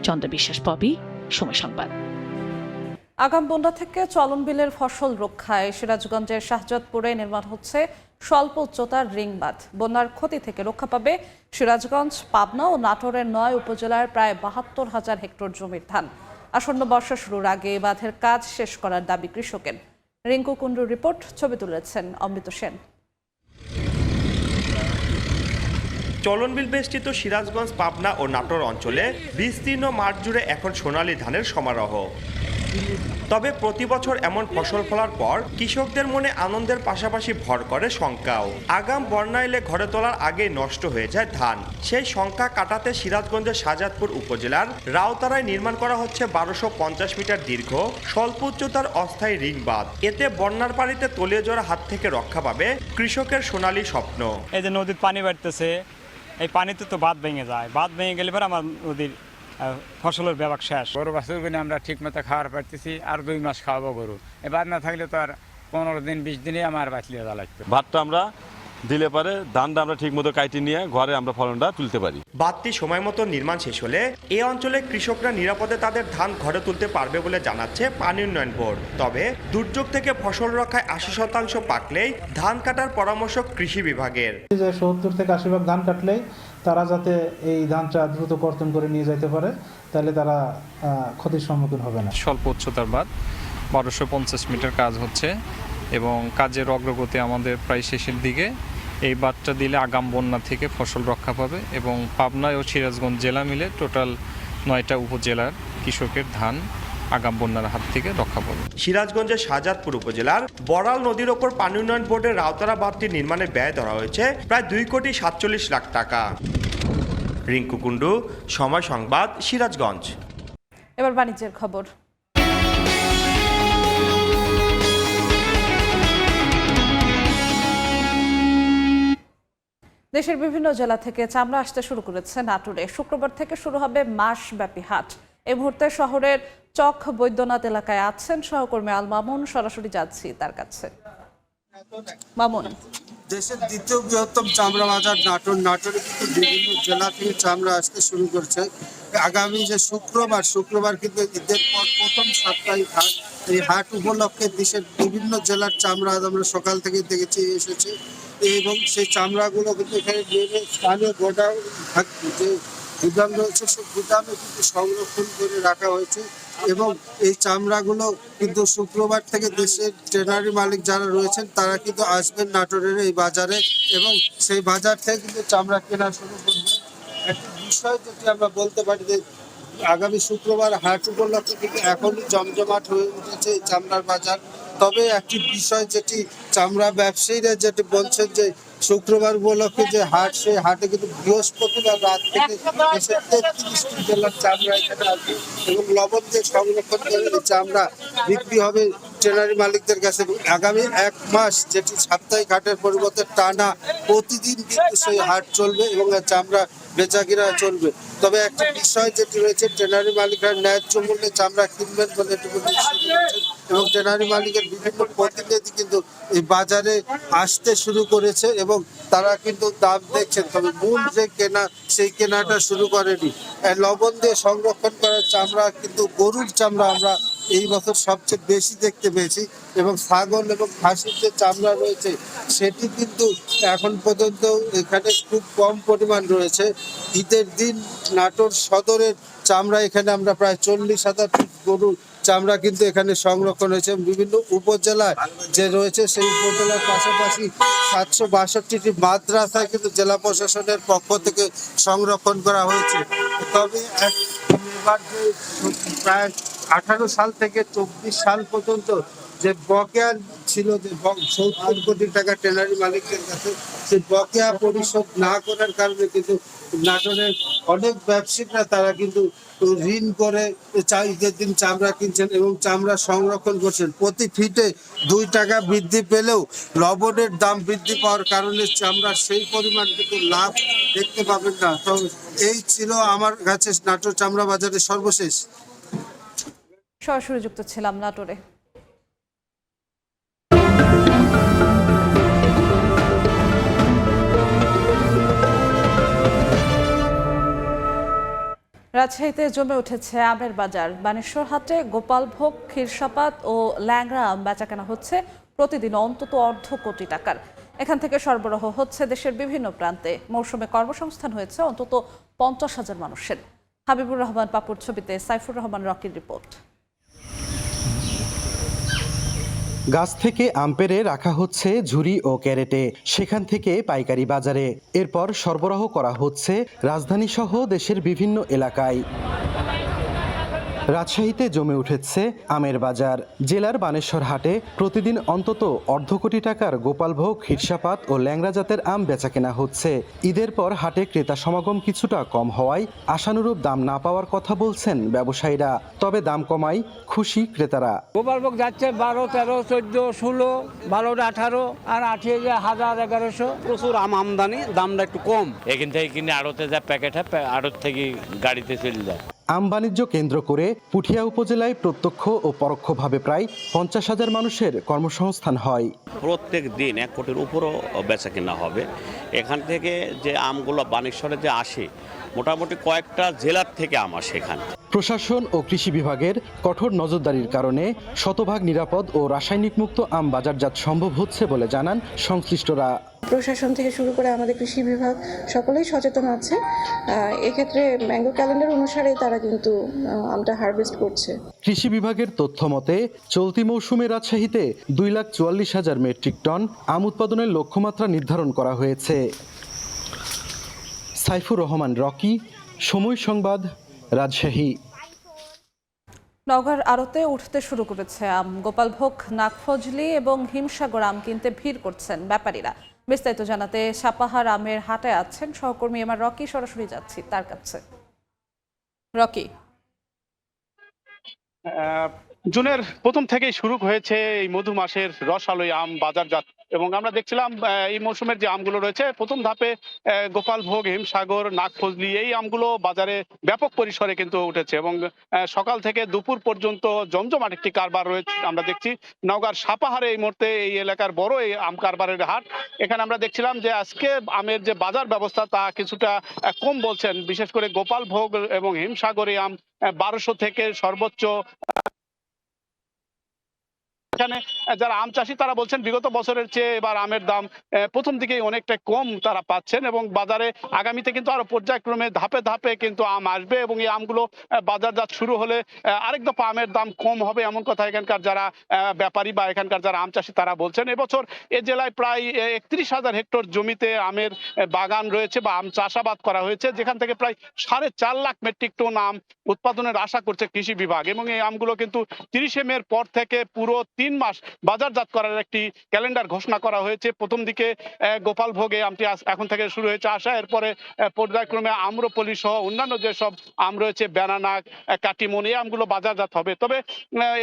চন্দ্র বিশ্বাস, পপি, সময় সংবাদ। আগাম বন্যা থেকে চলন বিলের ফসল রক্ষায় সিরাজগঞ্জের শাহজাদপুরে নির্মাণ হচ্ছে স্বল্প উচ্চতার রিং বাঁধ। বন্যার ক্ষতি থেকে রক্ষা পাবে সিরাজগঞ্জ, পাবনা ও নাটোরের 9 উপজেলার প্রায় 72,000 হেক্টর জমির ধান। আসন্ন বর্ষা শুরুর আগে এই বাঁধের কাজ শেষ করার দাবি কৃষকের। রিঙ্কু কুণ্ডুর রিপোর্ট, ছবি তুলেছেন অমৃত সেন। চলনবিল বেষ্টিত সিরাজগঞ্জ, পাবনা ও নাটোর অঞ্চলে বিস্তীর্ণ মাঠ জুড়ে এখন সোনালী ধানের সমারোহ। তবে প্রতি বছর এমন ফসল ফলার পর কৃষকদের মনে আনন্দের পাশাপাশি ভর করে শঙ্কাও। আগাম বন্যা এলে ঘরে তোলার আগেই নষ্ট হয়ে যায় ধান। সেই শঙ্কা কাটাতে সিরাজগঞ্জের শাহজাদপুর উপজেলার রাউতারায় নির্মাণ করা হচ্ছে 1250 মিটার দীর্ঘ স্বল্প উচ্চতার অস্থায়ী রিং বাঁধ। এতে বন্যার পানিতে তলিয়ে যাওয়ার হাত থেকে রক্ষা পাবে কৃষকের সোনালী স্বপ্ন। এই যে নদীর পানি বাড়তেছে, এই পানিতে তো বাঁধ ভেঙে যায়। বাঁধ ভেঙে গেলে পরে আমার নদীর ফসলের ব্যাপক শেষ। গরু বাছুর কিনে আমরা ঠিক মতো খাওয়ার পারতেছি, আর 2 মাস খাওয়াবো গরু। এবার না থাকলে তো আর 15 দিন 20 দিনে আমার বাঁচলিয়ে যা লাগবে। ভাতটা আমরা দিলে পারে ধানটা আমরা ঠিক মতো কাইটে নিয়ে ঘরে আমরা ফলনটা তুলতে পারি। বাঁধটি সময় মতো নির্মাণ শেষ হলে এই অঞ্চলে কৃষকরা নিরাপদে তাদের ধান ঘরে তুলতে পারবে বলে জানাচ্ছে পানি উন্নয়ন বোর্ড। তবে দুর্যোগ থেকে ফসল রক্ষায় ৮০% পাকলেই ধান কাটার পরামর্শ কৃষি বিভাগের। ৭০ থেকে ৮০ ভাগ ধান কাটলেই তারা যাতে এই ধানটা দ্রুত কর্তন করে নিয়ে যেতে পারে, তাহলে তারা ক্ষতির সম্মুখীন হবে না। স্বল্প উচ্চতার বাঁধ ১২৫০ মিটার কাজ হচ্ছে এবং কাজের অগ্রগতি আমাদের প্রায় শেষের দিকে। এই বাঁধটা দিলে আগাম বন্যা থেকে ফসল রক্ষা পাবে এবং পাবনা ও সিরাজগঞ্জ জেলা মিলে টোটাল ৯টা উপজেলার কৃষকের ধান আগাম বন্যার হাত থেকে রক্ষা পাবে। সিরাজগঞ্জের শাহজাদপুর উপজেলার বড়াল নদীর ওপর পানি উন্নয়ন বোর্ডের রাউতারা বাঁধটি নির্মাণে ব্যয় ধরা হয়েছে প্রায় ২,৪৭,০০,০০০ টাকা। রিঙ্কু কুণ্ডু, সময় সংবাদ, সিরাজগঞ্জ। এবার বাণিজ্যের খবর। দেশের বিভিন্ন জেলা থেকে চামড়া আসতে শুরু করেছে নাটোরে। শুক্রবার থেকে শুরু হবে মাসব্যাপী হাট। এই মুহূর্তে শহরের চক বৈদ্যনাথ এলাকায় আছেন সহকর্মী আল মামুন। সরাসরি যাচ্ছি তার কাছে। মামুন, দেশের দ্বিতীয় বৃহত্তম চামড়া বাজার নাটোর। নাটোরে কিন্তু বিভিন্ন জেলা থেকে চামড়া আসতে শুরু করছে। আগামী যে শুক্রবার কিন্তু ঈদের পর প্রথম সাপ্তাহিক হাট। এই হাট উপলক্ষে দেশের বিভিন্ন জেলার চামড়া আমরা সকাল থেকে দেখেছি এসেছে এবং সেই চামড়াগুলো কিন্তু এখানে স্থানীয় গোডাউন যে গুদাম রয়েছে সেই গুদামে কিন্তু সংরক্ষণ করে রাখা হয়েছে এবং এই চামড়াগুলো কিন্তু শুক্রবার থেকে দেশের ট্রেনারি মালিক যারা রয়েছেন তারা কিন্তু আসবেন নাটোরের এই বাজারে এবং সেই বাজার থেকে কিন্তু চামড়া কেনা শুরু করবেন। একটা বিষয় যেটি আমরা বলতে পারি যে আগামী শুক্রবার হাট উপলক্ষে কিন্তু এখনই জমজমাট হয়ে উঠেছে এই চামড়ার বাজার। তবে একটি বিষয় যেটি চামড়া ব্যবসায়ীরা যেটি বলছেন যে শুক্রবার উপলক্ষে যে হাট, সেই হাটে কিন্তু বৃহস্পতিবার রাত থেকে দেশের ৩৩টি জেলার চামড়া এখানে আসবে এবং লবণ দিয়ে সংরক্ষণ করে চামড়া বিক্রি হবে ট্রেনারি মালিকদের কাছে। আগামী ১ মাস যেটি সাপ্তাহিক হাটের পরিবর্তে টানা প্রতিদিন কিন্তু সেই হাট চলবে এবং চামড়া বেচাকিনা চলবে। তবে একটা বিষয় যেটি রয়েছে, ট্রেনারি মালিকরা ন্যায্য মূল্যে চামড়া কিনবেন বলে এটুকু নিশ্চিত করেছেন এবং ট্রেনারি মালিকের বিভিন্ন প্রতিনিধি কিন্তু এই বাজারে আসতে শুরু করেছে এবং তারা কিন্তু দাম দেখছেন। তবে মূল যে কেনা, সেই কেনাটা শুরু করেনি। লবণ দিয়ে সংরক্ষণ করার চামড়া কিন্তু গরুর চামড়া আমরা এই বছর সবচেয়ে বেশি দেখতে পেয়েছি এবং ছাগল এবং খাসির যে চামড়া রয়েছে সেটি কিন্তু এখন পর্যন্ত এখানে খুব কম পরিমাণ রয়েছে। ঈদের দিন নাটোর সদরের চামড়া এখানে আমরা প্রায় ৪০,০০০ গরুর চামড়া কিন্তু এখানে সংরক্ষণ হয়েছে। বিভিন্ন উপজেলায় যে রয়েছে সেই উপজেলার পাশাপাশি ৭৬২টি মাদ্রাসায় কিন্তু জেলা প্রশাসনের পক্ষ থেকে সংরক্ষণ করা হয়েছে। তবে এবার যে প্রায় ১৮ সাল থেকে ২৪ সাল পর্যন্ত যে বকেয়া ছিল, যে ৭০ কোটি টাকা ট্রেনারি মালিকদের কাছে, সেই বকেয়া পরিশোধ না করার কারণে কিন্তু নাটোরের অনেক ব্যবসায়ীরা তারা কিন্তু ঋণ করে ঈদের দিন চামড়া কিনছেন এবং চামড়া সংরক্ষণ করছেন। প্রতি ফিটে ২ টাকা বৃদ্ধি পেলেও লবণের দাম বৃদ্ধি পাওয়ার কারণে চামড়ার সেই পরিমাণ কিন্তু লাভ দেখতে পাবেন না। তো এই ছিল আমার কাছে নাটোর চামড়া বাজারের সর্বশেষ। সরাসরি যুক্ত ছিলাম নাটোরে। রাজশাহীতে জমে উঠেছে আমের বাজার। বানেশ্বর হাটে গোপালভোগ, ক্ষীরসাপাত ও ল্যাংড়া আম বেচাকেনা হচ্ছে প্রতিদিন অন্তত অর্ধ কোটি টাকার। এখান থেকে সরবরাহ হচ্ছে দেশের বিভিন্ন প্রান্তে। মৌসুমে কর্মসংস্থান হয়েছে অন্তত ৫০,০০০ মানুষের। হাবিবুর রহমান পাপুর ছবিতে সাইফুর রহমান রকির রিপোর্ট। গাছ থেকে আম পেড়ে রাখা হচ্ছে ঝুড়ি ও ক্যারেটে, সেখান থেকে পাইকারি বাজারে, এরপর সরবরাহ করা হচ্ছে রাজধানী সহ দেশের বিভিন্ন এলাকায়। রাজশাহীতে জমে উঠেছে আমের বাজার। জেলার বানেশ্বর হাটে প্রতিদিন অন্তত অর্ধ কোটি টাকার গোপালভোগ, ক্ষীরসাপাত ও ল্যাংড়া জাতের আম বেচাকেনা হচ্ছে। ঈদের পর হাটে ক্রেতা সমাগম কিছুটা কম হওয়ায় আশানুরূপ দাম না পাওয়ার কথা বলছেন ব্যবসায়ীরা। তবে দাম কমায় খুশি ক্রেতারা। গোপালভোগ যাচ্ছে ১২, ১৩, ১৪, ১৬, ১২, ১৮ আর ১৮,০০০, ১১০০। প্রচুর আম আমদানি, দামটা একটু কম। এখান থেকে কিনে আড়তে যা প্যাকেট হয়, আড়ত থেকে গাড়িতে চলে যায়। আম বাণিজ্য কেন্দ্র করে পুঠিয়া উপজেলায় প্রত্যক্ষ ও পরোক্ষভাবে প্রায় 50,000 মানুষের কর্মসংস্থান হয়। প্রত্যেক দিন 1 কোটির উপরও বেচা কেনা হবে। এখান থেকে যে আমগুলো বানেশ্বরে যে আসে মোটামুটি কয়েকটা জেলার থেকে আম আসে এখানে। প্রশাসন ও কৃষি বিভাগের কঠোর নজরদারির কারণে শতভাগ নিরাপদ ও রাসায়নিক মুক্ত আম বাজারজাত সম্ভব হচ্ছে বলে জানান সংশ্লিষ্টরা। প্রশাসন থেকে শুরু করে আমাদের কৃষি বিভাগ সকলেই সচেতন আছে। এক্ষেত্রে ম্যাঙ্গো ক্যালেন্ডার অনুসারে তারা কিন্তু আমটা হারভেস্ট করছে। কৃষি বিভাগের তথ্য মতে চলতি মৌসুমে রাজশাহীতে 2,44,000 মেট্রিক টন আম উৎপাদনের লক্ষ্যমাত্রা নির্ধারণ করা হয়েছে। সাইফুর রহমান রকি, সময় সংবাদ, রাজশাহী। নওগাঁর আড়তে উঠতে শুরু করেছে আম। গোপালভোগ, নাগফজলি এবং হিমসাগর আম কিনতে ভিড় করছেন ব্যাপারীরা। বিস্তারিত জানাতে সাপাহার আমের হাটে আছেন সহকর্মী আমার রকি। সরাসরি যাচ্ছি তার কাছে। রকি, জুনের প্রথম থেকেই শুরু হয়েছে এই মধু মাসের রসালোই আম বাজারজাত, এবং আমরা দেখছিলাম এই মৌসুমের যে আমগুলো রয়েছে প্রথম ধাপে গোপালভোগ, হিমসাগর, নাগফজলি এই আমগুলো বাজারে ব্যাপক পরিসরে কিন্তু উঠেছে, এবং সকাল থেকে দুপুর পর্যন্ত জমজমাট একটি কারবার রয়েছে। আমরা দেখছি নওগাঁর সাপাহারে এই মুহূর্তে এই এলাকার বড় এই আম কারবারের হাট। এখানে আমরা দেখছিলাম যে আজকে আমের যে বাজার ব্যবস্থা তা কিছুটা কম বলছেন, বিশেষ করে গোপালভোগ এবং হিমসাগর এই আম 1200 থেকে সর্বোচ্চ। এখানে যারা আম চাষি তারা বলছেন বিগত বছরের চেয়ে এবার আমের দাম প্রথম দিকেই অনেকটা কম তারা পাচ্ছেন, এবং বাজারে আগামীতে কিন্তু আরো পর্যায়ক্রমে ধাপে ধাপে কিন্তু আম আসবে, এবং এই আমগুলো বাজারজাত শুরু হলে আরেক দফা আমের দাম কম হবে এমন কথা এখানকার যারা ব্যাপারী বা এখানকার যারা আম চাষি তারা বলছেন। এবছর এ জেলায় প্রায় 31,000 হেক্টর জমিতে আমের বাগান রয়েছে বা আম চাষাবাদ করা হয়েছে, যেখান থেকে প্রায় 4.5 লাখ মেট্রিক টন আম উৎপাদনের আশা করছে কৃষি বিভাগ, এবং এই আমগুলো কিন্তু 30 মে পর থেকে পুরো 3 মাস বাজারজাত করার একটি ক্যালেন্ডার ঘোষণা করা হয়েছে। প্রথম দিকে গোপালভোগে আমটি এখন থেকে শুরু হয়েছে আসা, এরপরে পর্যায়ক্রমে আম্রপলি সহ অন্যান্য যেসব আম রয়েছে, ব্যানানা, কাটিমন, এই আমগুলো বাজারজাত হবে। তবে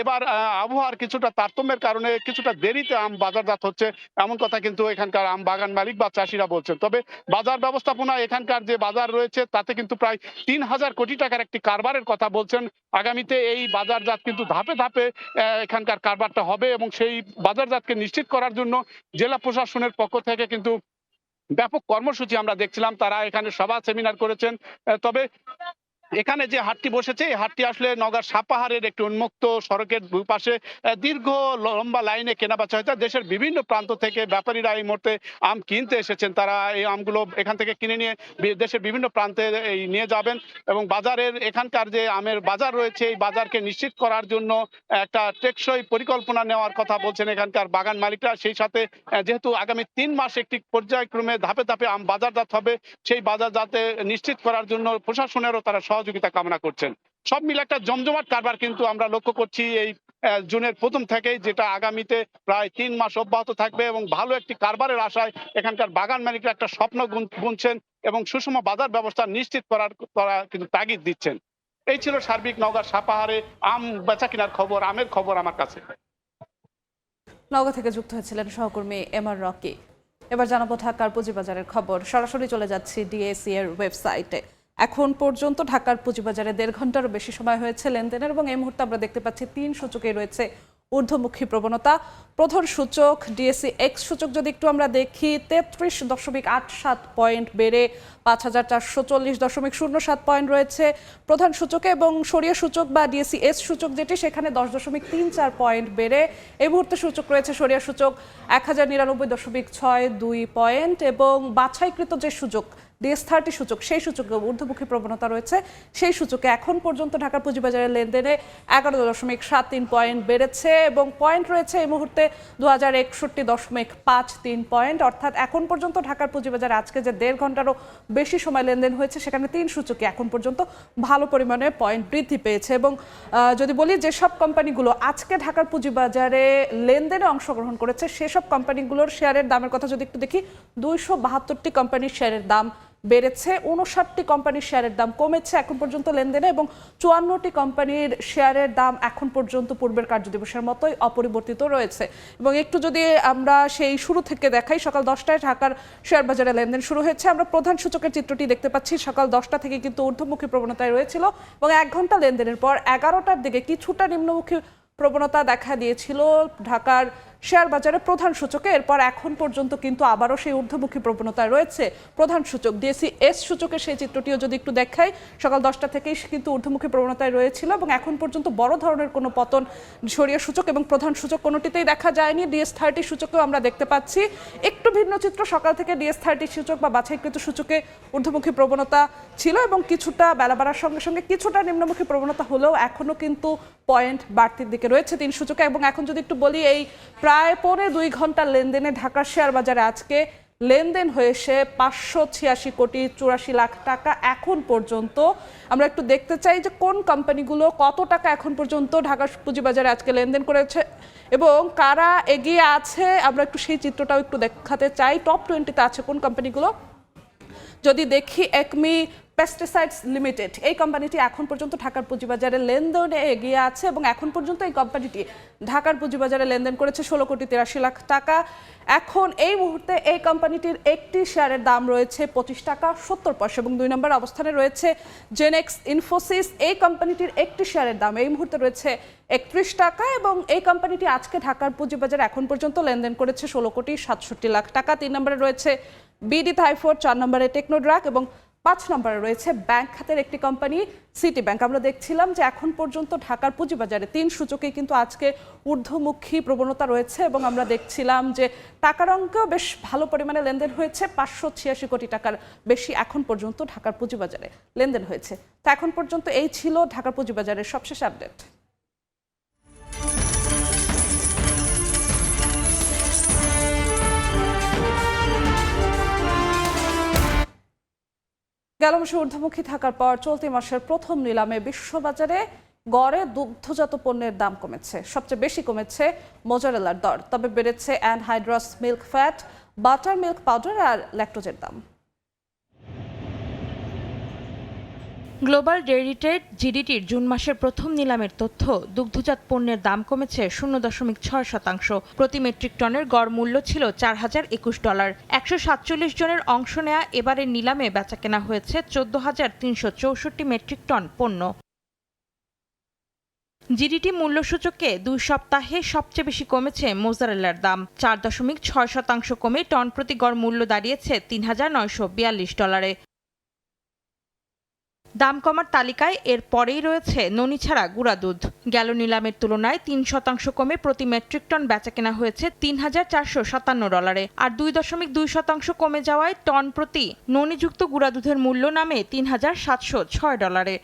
এবার আবহাওয়ার কিছুটা তারতম্যের কারণে কিছুটা দেরিতে আম বাজারজাত হচ্ছে এমন কথা কিন্তু এখানকার আম বাগান মালিক বা চাষিরা বলছেন। তবে বাজার ব্যবস্থাপনা এখানকার যে বাজার রয়েছে তাতে কিন্তু প্রায় 3,000 কোটি টাকার একটি কারবারের কথা বলছেন। আগামীতে এই বাজারজাত কিন্তু ধাপে ধাপে এখানকার কারবারটা হবে, এবং সেই বাজারজাতকে নিশ্চিত করার জন্য জেলা প্রশাসনের পক্ষ থেকে কিন্তু ব্যাপক কর্মসূচি আমরা দেখছিলাম। তারা এখানে সভা সেমিনার করেছেন। তবে এখানে যে হাটটি বসেছে এই হাটটি আসলে নওগাঁর সাপাহারের একটি উন্মুক্ত সড়কের দুই পাশে দীর্ঘ লম্বা লাইনে কেনাবেচা হয়েছে। দেশের বিভিন্ন প্রান্ত থেকে ব্যাপারীরা এই মুহূর্তে আম কিনতে এসেছেন। তারা এই আমগুলো এখান থেকে কিনে নিয়ে দেশের বিভিন্ন প্রান্তে নিয়ে যাবেন, এবং বাজারের এখানকার যে আমের বাজার রয়েছে এই বাজারকে নিশ্চিত করার জন্য একটা টেকসই পরিকল্পনা নেওয়ার কথা বলছেন এখানকার বাগান মালিকরা। সেই সাথে যেহেতু আগামী 3 মাস একটি পর্যায়ক্রমে ধাপে ধাপে আম বাজারজাত হবে, সেই বাজারজাতে নিশ্চিত করার জন্য প্রশাসনেরও তারা সহযোগিতা কামনা করছেন। সব মিলে একটা জমজমাট কারবার কিন্তু আমরা লক্ষ্য করছি এই জুনের প্রথম থেকেই, যেটা আগামীতে প্রায় 3 মাস অব্যাহত থাকবে, এবং ভালো একটি কারবারের আশায় এখানকার বাগান মালিকরা একটা স্বপ্ন বুনছেন এবং সুষম বাজার ব্যবস্থা নিশ্চিত করার কিন্তু তাগিদ দিচ্ছেন। এই ছিল সার্বিক নওগাঁর সাপাহারে আম বেচা কেনার খবর, আমের খবর আমার কাছে। নওগাঁ থেকে যুক্ত হয়েছিলেন সহকর্মী এমআর রকি। এবার জানাবো ঢাকার পুঁজিবাজারের খবর। সরাসরি চলে যাচ্ছি ডিএসই এর ওয়েবসাইটে। এখন পর্যন্ত ঢাকার পুঁজিবাজারে 1.5 ঘন্টারও বেশি সময় হয়েছে লেনদেনের, এবং এই মুহূর্তে আমরা দেখতে পাচ্ছি 3 সূচকে রয়েছে ঊর্ধ্বমুখী প্রবণতা। প্রধান সূচক ডিএসই এক্স সূচক যদি একটু আমরা দেখি 33.87 পয়েন্ট বেড়ে 5,440.07 পয়েন্ট রয়েছে প্রধান সূচকে, এবং সরিয়া সূচক বা ডিএসই এস সূচক যেটি সেখানে 10.34 পয়েন্ট বেড়ে এই মুহূর্তে সূচক রয়েছে সরিয়া সূচক 1099.62 পয়েন্ট, এবং বাছাইকৃত যে সূচক ডিএস30 সূচক সেই সূচকে ঊর্ধ্বমুখী প্রবণতা রয়েছে। সেই সূচকে এখন পর্যন্ত ঢাকার পুঁজিবাজারের লেনদেনে 11.73 পয়েন্ট বেড়েছে, এবং পয়েন্ট রয়েছে এই মুহূর্তে 2061.53 পয়েন্ট। অর্থাৎ এখন পর্যন্ত ঢাকার পুঁজিবাজারে আজকে যে 1.5 ঘন্টারও বেশি সময় লেনদেন হয়েছে সেখানে 3 সূচকে এখন পর্যন্ত ভালো পরিমাণে পয়েন্ট বৃদ্ধি পেয়েছে। এবং যদি বলি যেসব কোম্পানিগুলো আজকে ঢাকার পুঁজিবাজারে লেনদেনে অংশগ্রহণ করেছে সেসব কোম্পানিগুলোর শেয়ারের দামের কথা যদি একটু দেখি, 272টি কোম্পানির শেয়ারের দাম বেড়েছে, 59টি কোম্পানির শেয়ারের দাম কমেছে এখন পর্যন্ত লেনদেনে, এবং 54টি কোম্পানির শেয়ারের দাম এখন পর্যন্ত পূর্বের কার্যদিবসের মতোই অপরিবর্তিত রয়েছে। এবং একটু যদি আমরা সেই শুরু থেকে দেখাই, সকাল 10টায় ঢাকার শেয়ার বাজারে লেনদেন শুরু হয়েছে। আমরা প্রধান সূচকের চিত্রটি দেখতে পাচ্ছি। সকাল 10টা থেকে কিন্তু ঊর্ধ্বমুখী প্রবণতায় রয়েছিল এবং 1 ঘন্টা লেনদেনের পর 11টার দিকে কিছুটা নিম্নমুখী প্রবণতা দেখা দিয়েছিল ঢাকার শেয়ার বাজারে প্রধান সূচকে। এরপর এখন পর্যন্ত কিন্তু আবারও সেই ঊর্ধ্বমুখী প্রবণতায় রয়েছে প্রধান সূচক। ডিএসসি এস সূচকের সেই চিত্রটিও যদি একটু দেখাই, সকাল 10টা থেকেই কিন্তু ঊর্ধ্বমুখী প্রবণতায় রয়েছিল এবং এখন পর্যন্ত বড় ধরনের কোনো পতন সরিয়ে সূচক এবং প্রধান সূচক কোনোটিতেই দেখা যায়নি। DS30 সূচকেও আমরা দেখতে পাচ্ছি একটু ভিন্ন চিত্র। সকাল থেকে DS30 সূচক বা বাছাইকৃত সূচকে ঊর্ধ্বমুখী প্রবণতা ছিল এবং কিছুটা বেলা বাড়ার সঙ্গে সঙ্গে কিছুটা নিম্নমুখী প্রবণতা হলেও এখনো কিন্তু পয়েন্ট বাড়তির দিকে রয়েছে 3 সূচকে। এবং এখন যদি একটু বলি, এই প্রায় 2.25 ঘন্টার লেনদেনে ঢাকার শেয়ার বাজারে আজকে লেনদেন হয়েছে 586 কোটি 84 লাখ টাকা এখন পর্যন্ত। আমরা একটু দেখতে চাই যে কোন কোম্পানিগুলো কত টাকা এখন পর্যন্ত ঢাকার পুঁজিবাজারে আজকে লেনদেন করেছে এবং কারা এগিয়ে আছে। আমরা একটু সেই চিত্রটাও একটু দেখাতে চাই। টপ 20তে আছে কোন কোম্পানিগুলো। যদি দেখি, একমি পেস্টিসাইডস লিমিটেড, এই কোম্পানিটি এখন পর্যন্ত ঢাকার পুঁজিবাজারে লেনদেনে এগিয়ে আছে এবং এখন পর্যন্ত এই কোম্পানিটি ঢাকার পুঁজিবাজারে লেনদেন করেছে 16 কোটি 83 লাখ টাকা। এখন এই মুহূর্তে এই কোম্পানিটির একটি শেয়ারের দাম রয়েছে 25 টাকা 70 পয়সা এবং 2 নম্বর অবস্থানে রয়েছে জেনেক্স ইনফোসিস। এই কোম্পানিটির একটি শেয়ারের দাম এই মুহূর্তে রয়েছে 31 টাকা এবং এই কোম্পানিটি আজকে ঢাকার পুঁজিবাজারে এখন পর্যন্ত লেনদেন করেছে 16 কোটি 67 লাখ টাকা। 3 নম্বরে রয়েছে বিডি থাইফোর, 4 নম্বরে টেকনোড্রাক এবং 5 নম্বরে রয়েছে ব্যাংক খাতের একটি কোম্পানি সিটি ব্যাংক। আমরা দেখছিলাম যে এখন পর্যন্ত ঢাকার পুঁজিবাজারে 3 সূচকে কিন্তু আজকে ঊর্ধ্বমুখী প্রবণতা রয়েছে এবং আমরা দেখছিলাম যে টাকার অঙ্কেও বেশ ভালো পরিমাণে লেনদেন হয়েছে। 586 কোটি টাকার বেশি এখন পর্যন্ত ঢাকার পুঁজিবাজারে লেনদেন হয়েছে। তো এখন পর্যন্ত এই ছিল ঢাকার পুঁজিবাজারের সবশেষ আপডেট। গেল মাসে ঊর্ধ্বমুখী থাকার পর চলতি মাসের প্রথম নিলামে বিশ্ববাজারে গড়ে দুগ্ধজাত পণ্যের দাম কমেছে। সবচেয়ে বেশি কমেছে মোজারেলার দর, তবে বেড়েছে anhydrous milk fat, butter milk powder আর ল্যাকটোজের দাম। গ্লোবাল ডেইরি ট্রেড জিডিটির জুন মাসের প্রথম নিলামের তথ্য, দুগ্ধজাত পণ্যের দাম কমেছে 0.6%। প্রতি মেট্রিক টনের গড় মূল্য ছিল $4,021। 147 জনের অংশ নেয়া এবারের নিলামে বেচাকেনা হয়েছে 14,364 মেট্রিক টন পণ্য। জিডিটি মূল্যসূচকে 2 সপ্তাহে সবচেয়ে বেশি কমেছে মোজারেলার দাম। 4.6% কমে টন প্রতি গড় মূল্য দাঁড়িয়েছে $3,942। দাম কমার তালিকায় এর পরেই রয়েছে ননি ছাড়া গুঁড়া দুধ। গেল নিলামের তুলনায় 3% কমে প্রতি মেট্রিক টন বেচাকেনা হয়েছে $3,457। আর 2.2% কমে যাওয়ায় টন প্রতি ননিযুক্ত গুঁড়া দুধের মূল্য নামে $3,706।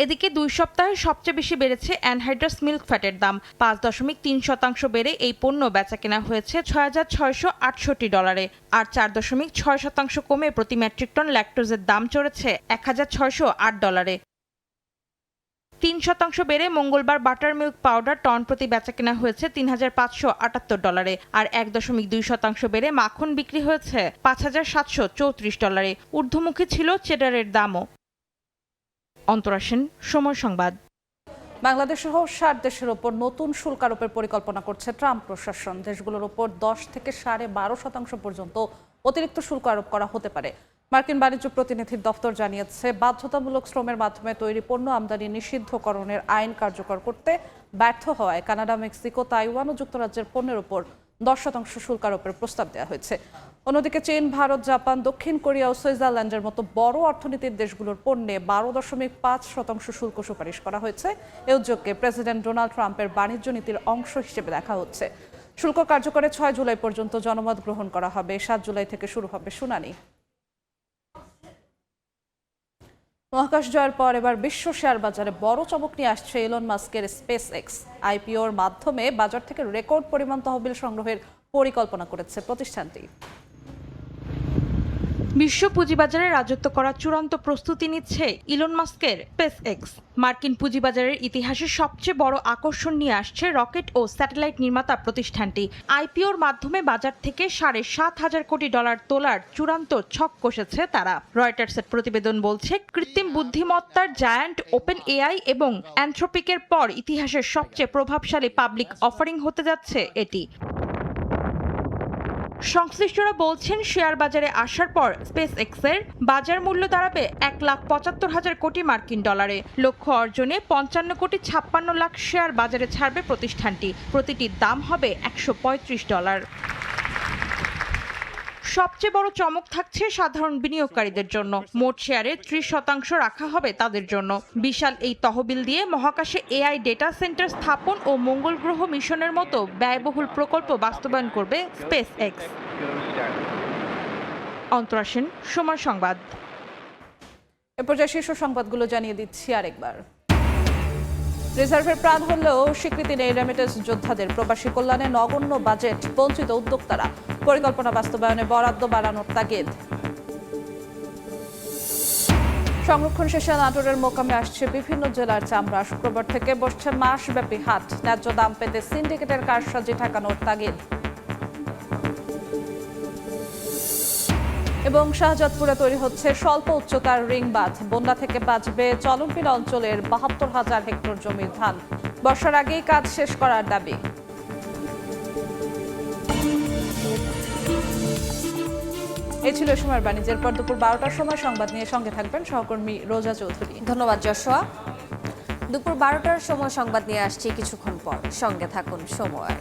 এদিকে 2 সপ্তাহে সবচেয়ে বেশি বেড়েছে অ্যানহাইড্রাস মিল্ক ফ্যাটের দাম। 5.3% বেড়ে এই পণ্য বেচাকেনা হয়েছে $6,668। আর 4.6% কমে প্রতি মেট্রিক টন ল্যাকটোজের দাম চড়েছে $1,608। 3% বেড়ে মঙ্গলবার বাটার মিল্ক পাউডার টন প্রতি বেচাকেনা হয়েছে $3,578। আর 1.2% বেড়ে মাখন বিক্রি হয়েছে $5,734। ঊর্ধ্বমুখী ছিল চেডারের দামও। অন্তরাসেন, সময় সংবাদ। বাংলাদেশ সহ 60 দেশের ওপর নতুন শুল্ক আরোপের পরিকল্পনা করছে ট্রাম্প প্রশাসন। দেশগুলোর ওপর 10 থেকে 12.5% পর্যন্ত অতিরিক্ত শুল্ক আরোপ করা হতে পারে। মার্কিন বাণিজ্য প্রতিনিধির দপ্তর জানিয়েছে, বাধ্যতামূলক শ্রমের মাধ্যমে তৈরি পণ্য আমদানি নিষিদ্ধকরণের আইন কার্যকর করতে ব্যর্থ হওয়ায় কানাডা, মেক্সিকো, তাইওয়ান ও যুক্তরাজ্যের পণ্যের ওপর 10% শুল্ক আরোপের প্রস্তাব দেওয়া হয়েছে। অন্যদিকে চীন, ভারত, জাপান, দক্ষিণ কোরিয়া ও সুইজারল্যান্ডের মতো বড় অর্থনীতির দেশগুলোর পণ্যে 12.5% শুল্ক সুপারিশ করা হয়েছে। এই উদ্যোগকে প্রেসিডেন্ট ডোনাল্ড ট্রাম্পের বাণিজ্য নীতির অংশ হিসেবে দেখা হচ্ছে। শুল্ক কার্যকরে 6 জুলাই পর্যন্ত জনমত গ্রহণ করা হবে। 7 জুলাই থেকে শুরু হবে শুনানি। মহাকাশ জয়ের পর এবার বিশ্ব শেয়ার বাজারে বড় চমক নিয়ে আসছে এলন মাস্কের স্পেস এক্স। আইপিওর মাধ্যমে বাজার থেকে রেকর্ড পরিমাণ তহবিল সংগ্রহের পরিকল্পনা করেছে প্রতিষ্ঠানটি। বিশ্ব পুঁজিবাজারে রাজত্ব করার চূড়ান্ত প্রস্তুতি নিচ্ছে ইলন মাস্কের স্পেসএক্স। মার্কিন পুঁজিবাজারের ইতিহাসে সবচেয়ে বড় আকর্ষণ নিয়ে আসছে রকেট ও স্যাটেলাইট নির্মাতা প্রতিষ্ঠানটি। আইপিওর মাধ্যমে বাজার থেকে $7,500 কোটি তোলার চূড়ান্ত ছক কষেছে তারা। রয়টার্সের প্রতিবেদন বলছে, কৃত্রিম বুদ্ধিমত্তার জায়ান্ট ওপেন এআই এবং অ্যানথ্রপিকের পর ইতিহাসের সবচেয়ে প্রভাবশালী পাবলিক অফারিং হতে যাচ্ছে এটি। সংশ্লিষ্টরা বলছেন, শেয়ার বাজারে আসার পর স্পেসএক্সের বাজার মূল্য দাঁড়াবে $1,75,000 কোটি মার্কিন ডলারে। লক্ষ্য অর্জনে 55 কোটি 56 লাখ শেয়ার বাজারে ছাড়বে প্রতিষ্ঠানটি। প্রতিটির দাম হবে $135। সবচেয়ে বড় চমক থাকছে সাধারণ বিনিয়োগকারীদের জন্য। মোট শেয়ারে 30% রাখা হবে তাদের জন্য। বিশাল এই তহবিল দিয়ে মহাকাশে এআই ডেটা সেন্টার স্থাপন ও মঙ্গল গ্রহ মিশনের মতো ব্যয়বহুল প্রকল্প বাস্তবায়ন করবে স্পেসএক্স। অন্তরা সেন, সময় সংবাদ। এ পর্যায়ে শীর্ষ সংবাদগুলো জানিয়ে দিচ্ছি আরেকবার। রিজার্ভের প্রাণ হলেও স্বীকৃতি নেই রেমিটেন্স যোদ্ধাদের। প্রবাসী কল্যাণে নগণ্য বাজেট, বঞ্চিত উদ্যোক্তারা। পরিকল্পনা বাস্তবায়নে বরাদ্দ বাড়ানোর তাগিদ। সংরক্ষণ শেষে নাটোরের মোকামে আসছে বিভিন্ন জেলার চামড়া। শুক্রবার থেকে বসছে মাসব্যাপী হাট। ন্যায্য দাম পেতে সিন্ডিকেটের কারসাজি ঠেকানোর তাগিদ। এবং শাহজাদপুরে তৈরি হচ্ছে স্বল্প উচ্চতার রিং বাঁধ। বন্যা থেকে বাঁচবে চলনবিল অঞ্চলের 72,000 হেক্টর জমির ধান। বর্ষার আগেই কাজ শেষ করার দাবি। এই ছিল সময়ের বাণিজ্যের পর দুপুর 12টার সময় সংবাদ নিয়ে সঙ্গে থাকবেন সহকর্মী রোজা চৌধুরী। ধন্যবাদ যশোয়া। দুপুর 12টার সময় সংবাদ নিয়ে আসছি কিছুক্ষণ পর, সঙ্গে থাকুন সময়।